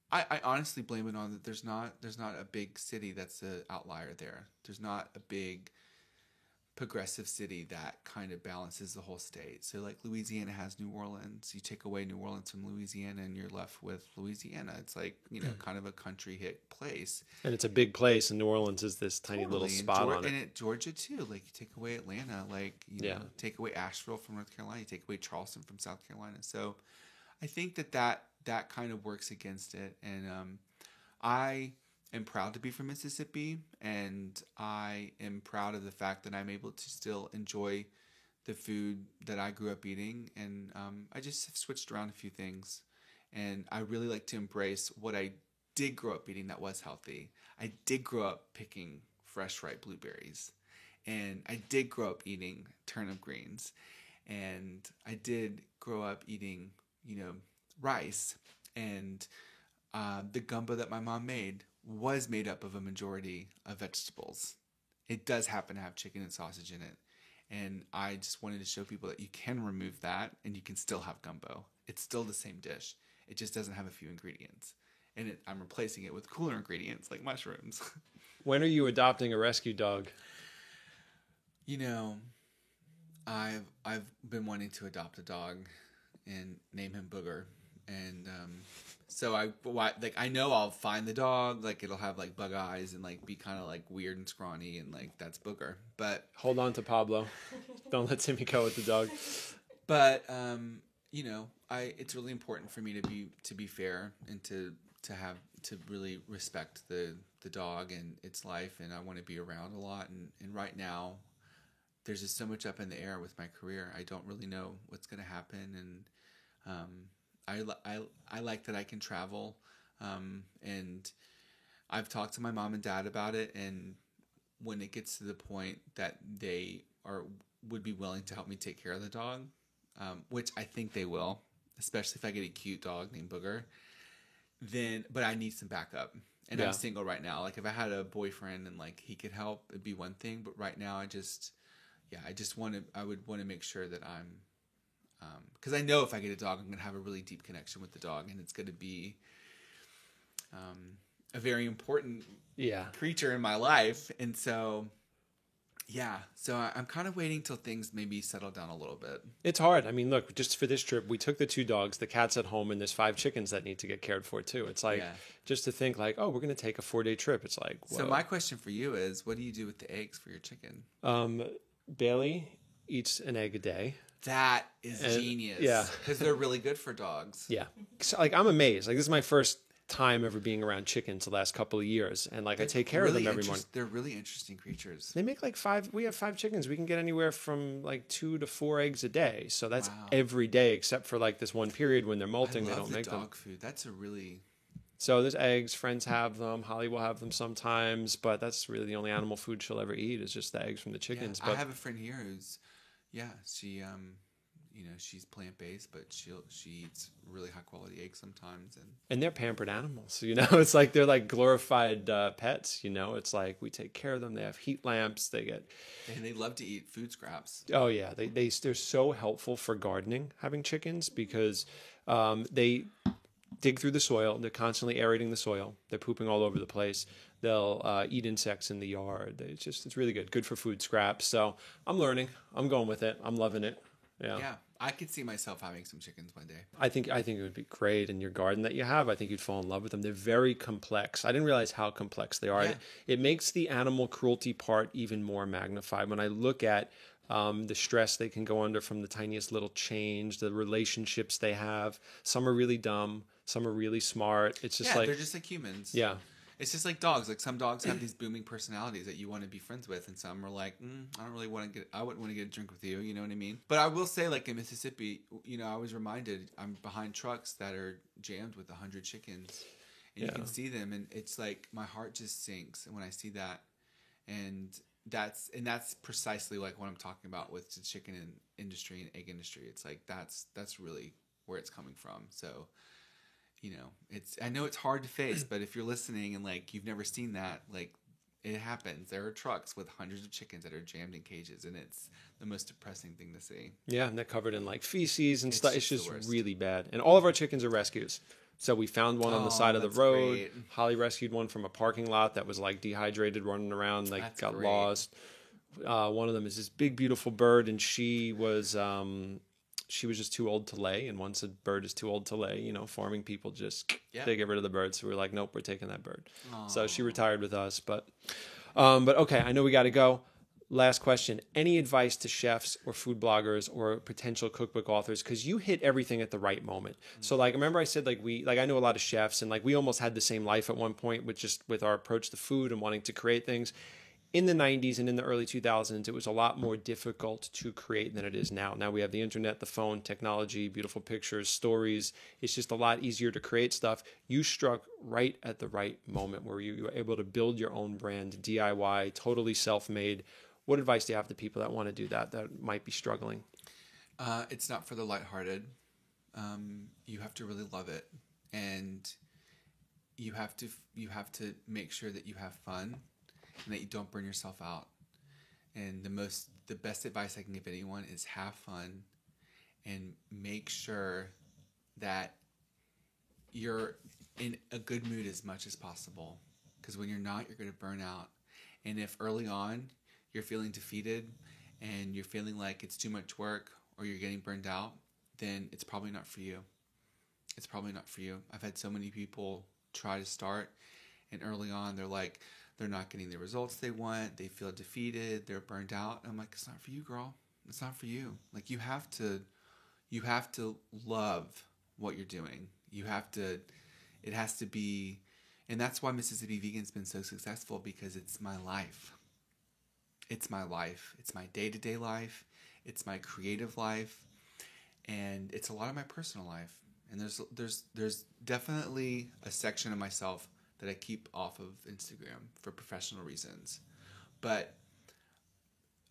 I honestly blame it on that there's not a big city that's an outlier there. There's not a big progressive city that kind of balances the whole state. So like Louisiana has New Orleans. You take away New Orleans from Louisiana and you're left with Louisiana. It's like, kind of a country hit place. And it's a big place, and New Orleans is this tiny little spot on it. And Georgia too. Like you take away Atlanta, like take away Asheville from North Carolina, you take away Charleston from South Carolina. So I think that kind of works against it. And I am proud to be from Mississippi, and I am proud of the fact that I'm able to still enjoy the food that I grew up eating. And I just have switched around a few things, and I really like to embrace what I did grow up eating that was healthy. I did grow up picking fresh ripe blueberries, and I did grow up eating turnip greens, and I did grow up eating, rice, and the gumbo that my mom made was made up of a majority of vegetables. It does happen to have chicken and sausage in it. And I just wanted to show people that you can remove that and you can still have gumbo. It's still the same dish. It just doesn't have a few ingredients. And I'm replacing it with cooler ingredients like mushrooms. When are you adopting a rescue dog? I've been wanting to adopt a dog and name him Booger. And so I know I'll find the dog, like it'll have like bug eyes and like be kind of like weird and scrawny, and like that's Booger. But hold on to Pablo. Don't let Timmy go with the dog. But it's really important for me to be fair and to really respect the dog and its life, and I want to be around a lot. And right now, there's just so much up in the air with my career. I don't really know what's going to happen, and I like that I can travel, and I've talked to my mom and dad about it, and when it gets to the point that they would be willing to help me take care of the dog, which I think they will, especially if I get a cute dog named Booger, but I need some backup. And I'm single right now. Like if I had a boyfriend and like he could help, it'd be one thing, but right now I would want to make sure that I'm, because I know if I get a dog, I'm going to have a really deep connection with the dog, and it's going to be a very important creature in my life. And so, I'm kind of waiting till things maybe settle down a little bit. It's hard. I mean, look, just for this trip, we took the 2 dogs, the cat's at home, and there's 5 chickens that need to get cared for too. It's like, just to think like, oh, we're going to take a 4-day trip. It's like, whoa. So my question for you is, what do you do with the eggs for your chicken? Bailey eats an egg a day. That is genius. Yeah. Because they're really good for dogs. Yeah. So, like, I'm amazed. Like, this is my first time ever being around chickens the last couple of years. And, like, I take care of them every morning. They're really interesting creatures. They make, like, 5... We have 5 chickens. We can get anywhere from, like, 2 to 4 eggs a day. So that's every day, except for, like, this one period when they're molting. They don't make them. Dog food. That's a really... So there's eggs. Friends have them. Holly will have them sometimes. But that's really the only animal food she'll ever eat is just the eggs from the chickens. Yeah, I have a friend here who's... Yeah, she... she's plant-based, but she eats really high-quality eggs sometimes. And they're pampered animals, It's like they're like glorified pets, It's like we take care of them. They have heat lamps. And they love to eat food scraps. Oh, yeah. They're so helpful for gardening, having chickens, because they dig through the soil. They're constantly aerating the soil. They're pooping all over the place. They'll eat insects in the yard. It's really good. Good for food scraps. So I'm learning. I'm going with it. I'm loving it. Yeah, I could see myself having some chickens one day. I think it would be great in your garden that you have. I think you'd fall in love with them. They're very complex. I didn't realize how complex they are. Yeah. It makes the animal cruelty part even more magnified. When I look at the stress they can go under from the tiniest little change, the relationships they have. Some are really dumb. Some are really smart. It's just they're just like humans. Yeah. It's just like dogs. Like some dogs have these booming personalities that you want to be friends with, and some are like, I don't really want to get. I wouldn't want to get a drink with you. You know what I mean? But I will say, like in Mississippi, I was reminded I'm behind trucks that are jammed with 100 chickens, and you can see them, and it's like my heart just sinks when I see that, and that's precisely like what I'm talking about with the chicken industry and egg industry. It's like that's really where it's coming from. So. I know it's hard to face, but if you're listening and like you've never seen that, like it happens. There are trucks with hundreds of chickens that are jammed in cages, and it's the most depressing thing to see. Yeah, and they're covered in like feces and stuff. It's just really bad. And all of our chickens are rescues. So we found one on the side of the road. Great. Holly rescued one from a parking lot that was like dehydrated, running around, like that's got great. Lost. One of them is this big, beautiful bird, and she was just too old to lay. And once a bird is too old to lay, farming people just, they get rid of the bird. So we're like, nope, we're taking that bird. Aww. So she retired with us. But okay, I know we got to go. Last question. Any advice to chefs or food bloggers or potential cookbook authors? Because you hit everything at the right moment. Mm-hmm. So like, remember I said, I know a lot of chefs, and like we almost had the same life at one point with our approach to food and wanting to create things. In the 90s and in the early 2000s, it was a lot more difficult to create than it is now. Now we have the internet, the phone, technology, beautiful pictures, stories. It's just a lot easier to create stuff. You struck right at the right moment where you were able to build your own brand, DIY, totally self-made. What advice do you have to people that want to do that might be struggling? It's not for the lighthearted. You have to really love it. And you have to make sure that you have fun. And that you don't burn yourself out. And the best advice I can give anyone is have fun and make sure that you're in a good mood as much as possible. Because when you're not, you're going to burn out. And if early on you're feeling defeated and you're feeling like it's too much work or you're getting burned out, then it's probably not for you. It's probably not for you. I've had so many people try to start, and early on they're not getting the results they want. They feel defeated. They're burned out. I'm like, it's not for you, girl. It's not for you. Like you have to love what you're doing. It has to be, and that's why Mississippi Vegan's been so successful, because it's my life. It's my life. It's my day-to-day life. It's my creative life. And it's a lot of my personal life. And there's definitely a section of myself that I keep off of Instagram for professional reasons. But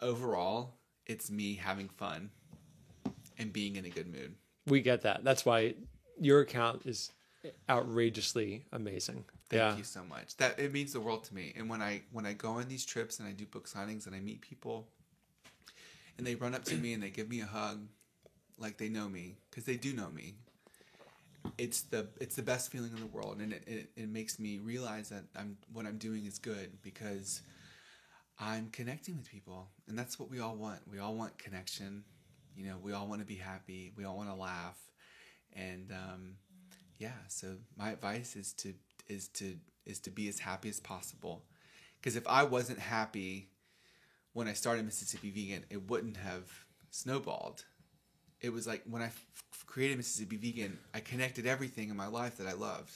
overall, it's me having fun and being in a good mood. We get that. That's why your account is outrageously amazing. Thank you so much. It means the world to me. And when I go on these trips and I do book signings and I meet people and they run up to me and they give me a hug like they know me, because they do know me. It's the best feeling in the world, and it makes me realize that what I'm doing is good, because I'm connecting with people, and that's what we all want. We all want connection. We all want to be happy. We all want to laugh, and So my advice is to be as happy as possible, because if I wasn't happy when I started Mississippi Vegan, it wouldn't have snowballed. It was like when I created Mississippi Vegan, I connected everything in my life that I loved.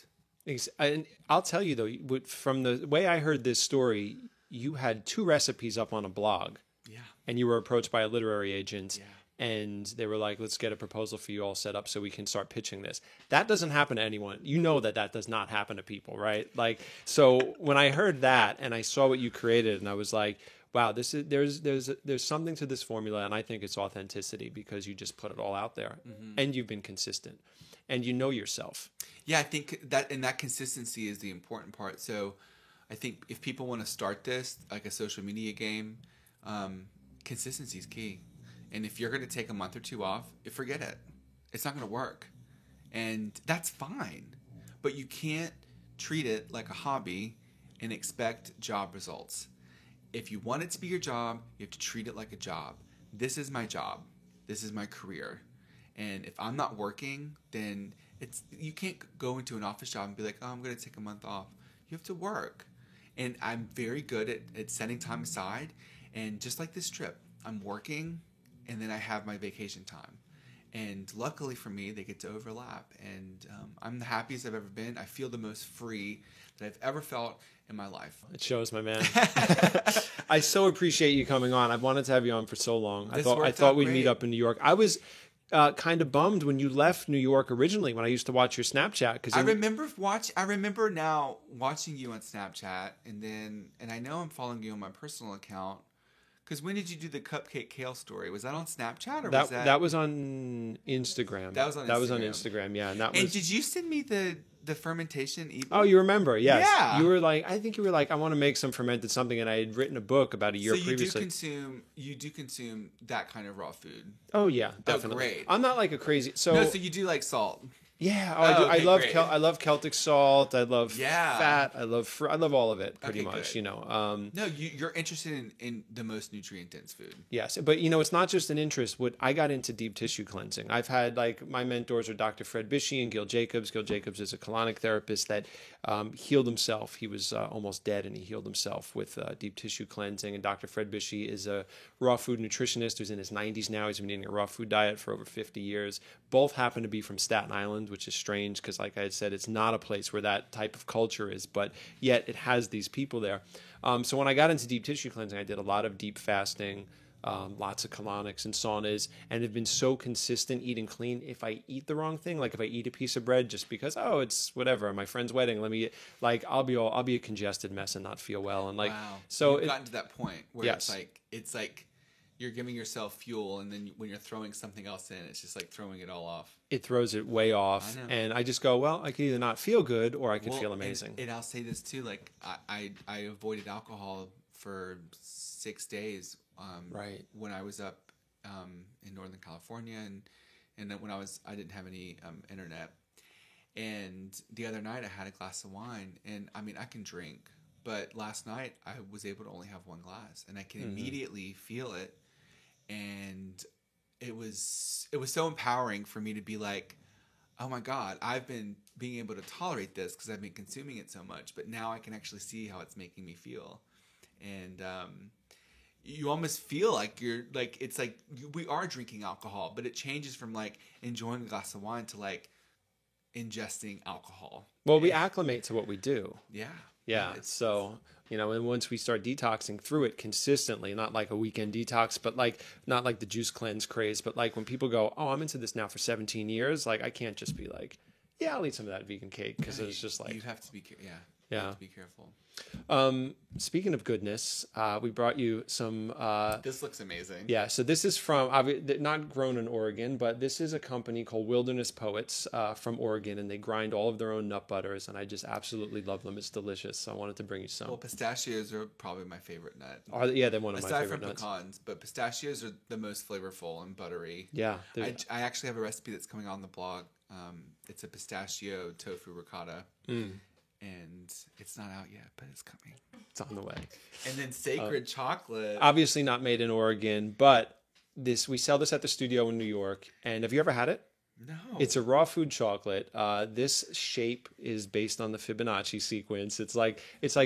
And I'll tell you though, from the way I heard this story, you had 2 recipes up on a blog. Yeah. And you were approached by a literary agent. Yeah. And they were like, let's get a proposal for you all set up so we can start pitching this. That doesn't happen to anyone. You know that does not happen to people, right? Like, so when I heard that and I saw what you created, and I was like, wow, there's something to this formula, and I think it's authenticity, because you just put it all out there, and you've been consistent, and you know yourself. Yeah, I think that consistency is the important part. So I think if people want to start this, like a social media game, consistency is key. And if you're going to take a month or 2 off, forget it. It's not going to work. And that's fine. But you can't treat it like a hobby and expect job results. If you want it to be your job, you have to treat it like a job. This is my job. This is my career. And if I'm not working, then you can't go into an office job and be like, oh, I'm going to take a month off. You have to work. And I'm very good at setting time aside. And just like this trip, I'm working, and then I have my vacation time. And luckily for me, they get to overlap. And I'm the happiest I've ever been. I feel the most free that I've ever felt in my life. It shows, my man. I so appreciate you coming on. I've wanted to have you on for so long. I thought we'd meet up in New York. I was kind of bummed when you left New York originally, when I used to watch your Snapchat. I remember now watching you on Snapchat, and I know I'm following you on my personal account. Because when did you do the cupcake kale story? Was that on Snapchat or was that? That was on Instagram. That was on Instagram. Yeah, and did you send me the fermentation ebook? Oh, you remember? Yes. Yeah. I think you were like, I want to make some fermented something, and I had written a book about a year previously. You do consume that kind of raw food. Oh yeah, definitely. Oh, great. I'm not like a crazy. So you do like salt. Yeah, I do. Okay, I love Celtic salt. I love fat. I love all of it pretty much. Good. No, you're interested in the most nutrient dense food. Yes, but it's not just an interest. What I got into deep tissue cleansing. I've had my mentors are Dr. Fred Bishy and Gil Jacobs. Gil Jacobs is a colonic therapist that healed himself. He was almost dead, and he healed himself with deep tissue cleansing. And Dr. Fred Bishy is a raw food nutritionist who's in his 90s now. He's been eating a raw food diet for over 50 years. Both happen to be from Staten Island, which is strange because, like I had said, it's not a place where that type of culture is, but yet it has these people there. So when I got into deep tissue cleansing, I did a lot of deep fasting, lots of colonics and saunas, and have been so consistent eating clean. If I eat the wrong thing, like if I eat a piece of bread just because, it's whatever, my friend's wedding, I'll be a congested mess and not feel well. And wow. So you've gotten to that point where it's like you're giving yourself fuel, and then when you're throwing something else in, it's just like throwing it all off. It throws it way off, and I just go, well, I could either not feel good or I could feel amazing. And I'll say this too, like I avoided alcohol for 6 days. Right. When I was up in Northern California, and then when I didn't have any internet, and the other night I had a glass of wine, and I mean I can drink, but last night I was able to only have one glass, and I can immediately feel it. And it was so empowering for me to be like, oh my God, I've been being able to tolerate this because I've been consuming it so much, but now I can actually see how it's making me feel. And you almost feel like we are drinking alcohol, but it changes from like enjoying a glass of wine to like ingesting alcohol. Well, we acclimate to what we do. Yeah. So, and once we start detoxing through it consistently, not like a weekend detox, but like, not like the juice cleanse craze, but like when people go, oh, I'm into this now for 17 years. Like, I can't just be like, yeah, I'll eat some of that vegan cake. Cause it's just like, you have to be, you have to be careful. Speaking of goodness, we brought you some. This looks amazing. Yeah, so this is from not grown in Oregon, but this is a company called Wilderness Poets from Oregon, and they grind all of their own nut butters, and I just absolutely love them. It's delicious. So I wanted to bring you some. Well, pistachios are probably my favorite nut. They're one of my favorite nuts. Aside from pecans, but pistachios are the most flavorful and buttery. Yeah, I actually have a recipe that's coming on the blog. It's a pistachio tofu ricotta. And it's not out yet, but it's coming. It's on the way. And then Sacred Chocolate. Obviously not made in Oregon, but we sell this at the studio in New York. And have you ever had it? No. It's a raw food chocolate. This shape is based on the Fibonacci sequence. It's like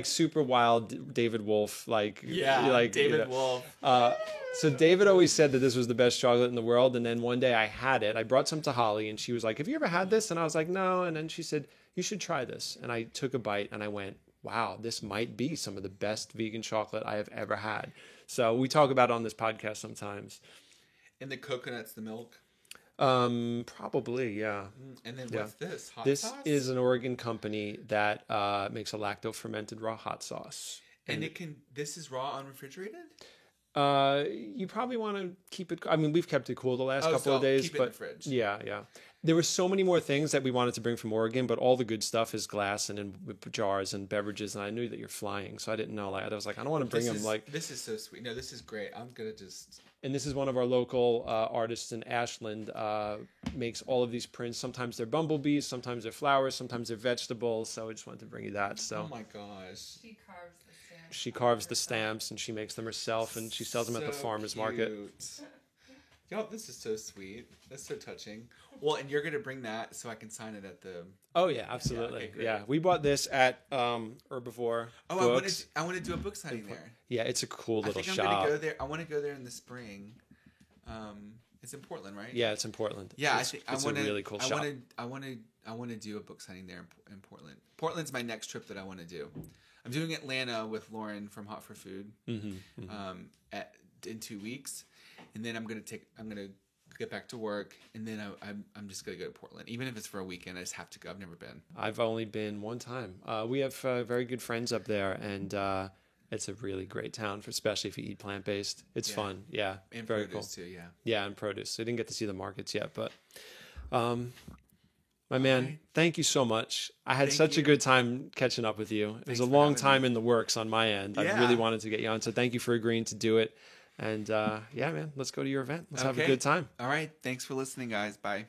super wild David Wolf. David Wolf. So David always said that this was the best chocolate in the world. And then one day I had it. I brought some to Holly, and she was like, have you ever had this? And I was like, no. And then she said, you should try this. And I took a bite and I went, wow, this might be some of the best vegan chocolate I have ever had. So we talk about it on this podcast sometimes. And the coconut's the milk? Probably, yeah. And then what's this? Hot this sauce? Is an Oregon company that makes a lacto-fermented raw hot sauce. And this is raw unrefrigerated? You probably want to keep it. I mean, we've kept it cool the last couple of days, keep it but in the fridge. Yeah. There were so many more things that we wanted to bring from Oregon, but all the good stuff is glass and in jars and beverages. And I knew that you're flying, so I didn't know. I was like, I don't want to bring them. This is so sweet. No, this is great. I'm gonna just. And this is one of our local artists in Ashland. Makes all of these prints. Sometimes they're bumblebees, sometimes they're flowers, sometimes they're vegetables. So I just wanted to bring you that. So. Oh my gosh. She carves the stamps and she makes them herself, and she sells them at the farmer's market. Yo, this is so sweet. That's so touching. Well, and you're going to bring that so I can sign it at the... Oh, yeah, absolutely. Yeah, we bought this at Herbivore Books. I want to do a book signing there. Yeah, it's a cool little shop. I'm going to go there. I want to go there in the spring It's in Portland, right? Yeah, it's in Portland. Yeah, it's a really cool shop. I want to do a book signing there in Portland. Portland's my next trip that I want to do. I'm doing Atlanta with Lauren from Hot for Food in 2 weeks, and then I'm gonna get back to work, and then I'm just gonna go to Portland, even if it's for a weekend. I just have to go. I've never been. I've only been one time. We have very good friends up there, and it's a really great town, especially if you eat plant-based. It's fun. Yeah. And very produce cool. too, yeah. Yeah, and produce. I didn't get to see the markets yet, but my man, thank you so much. I had such a good time catching up with you. It was a long time in the works on my end. I really wanted to get you on, so thank you for agreeing to do it. And yeah, man, let's go to your event. Let's have a good time. All right. Thanks for listening, guys. Bye.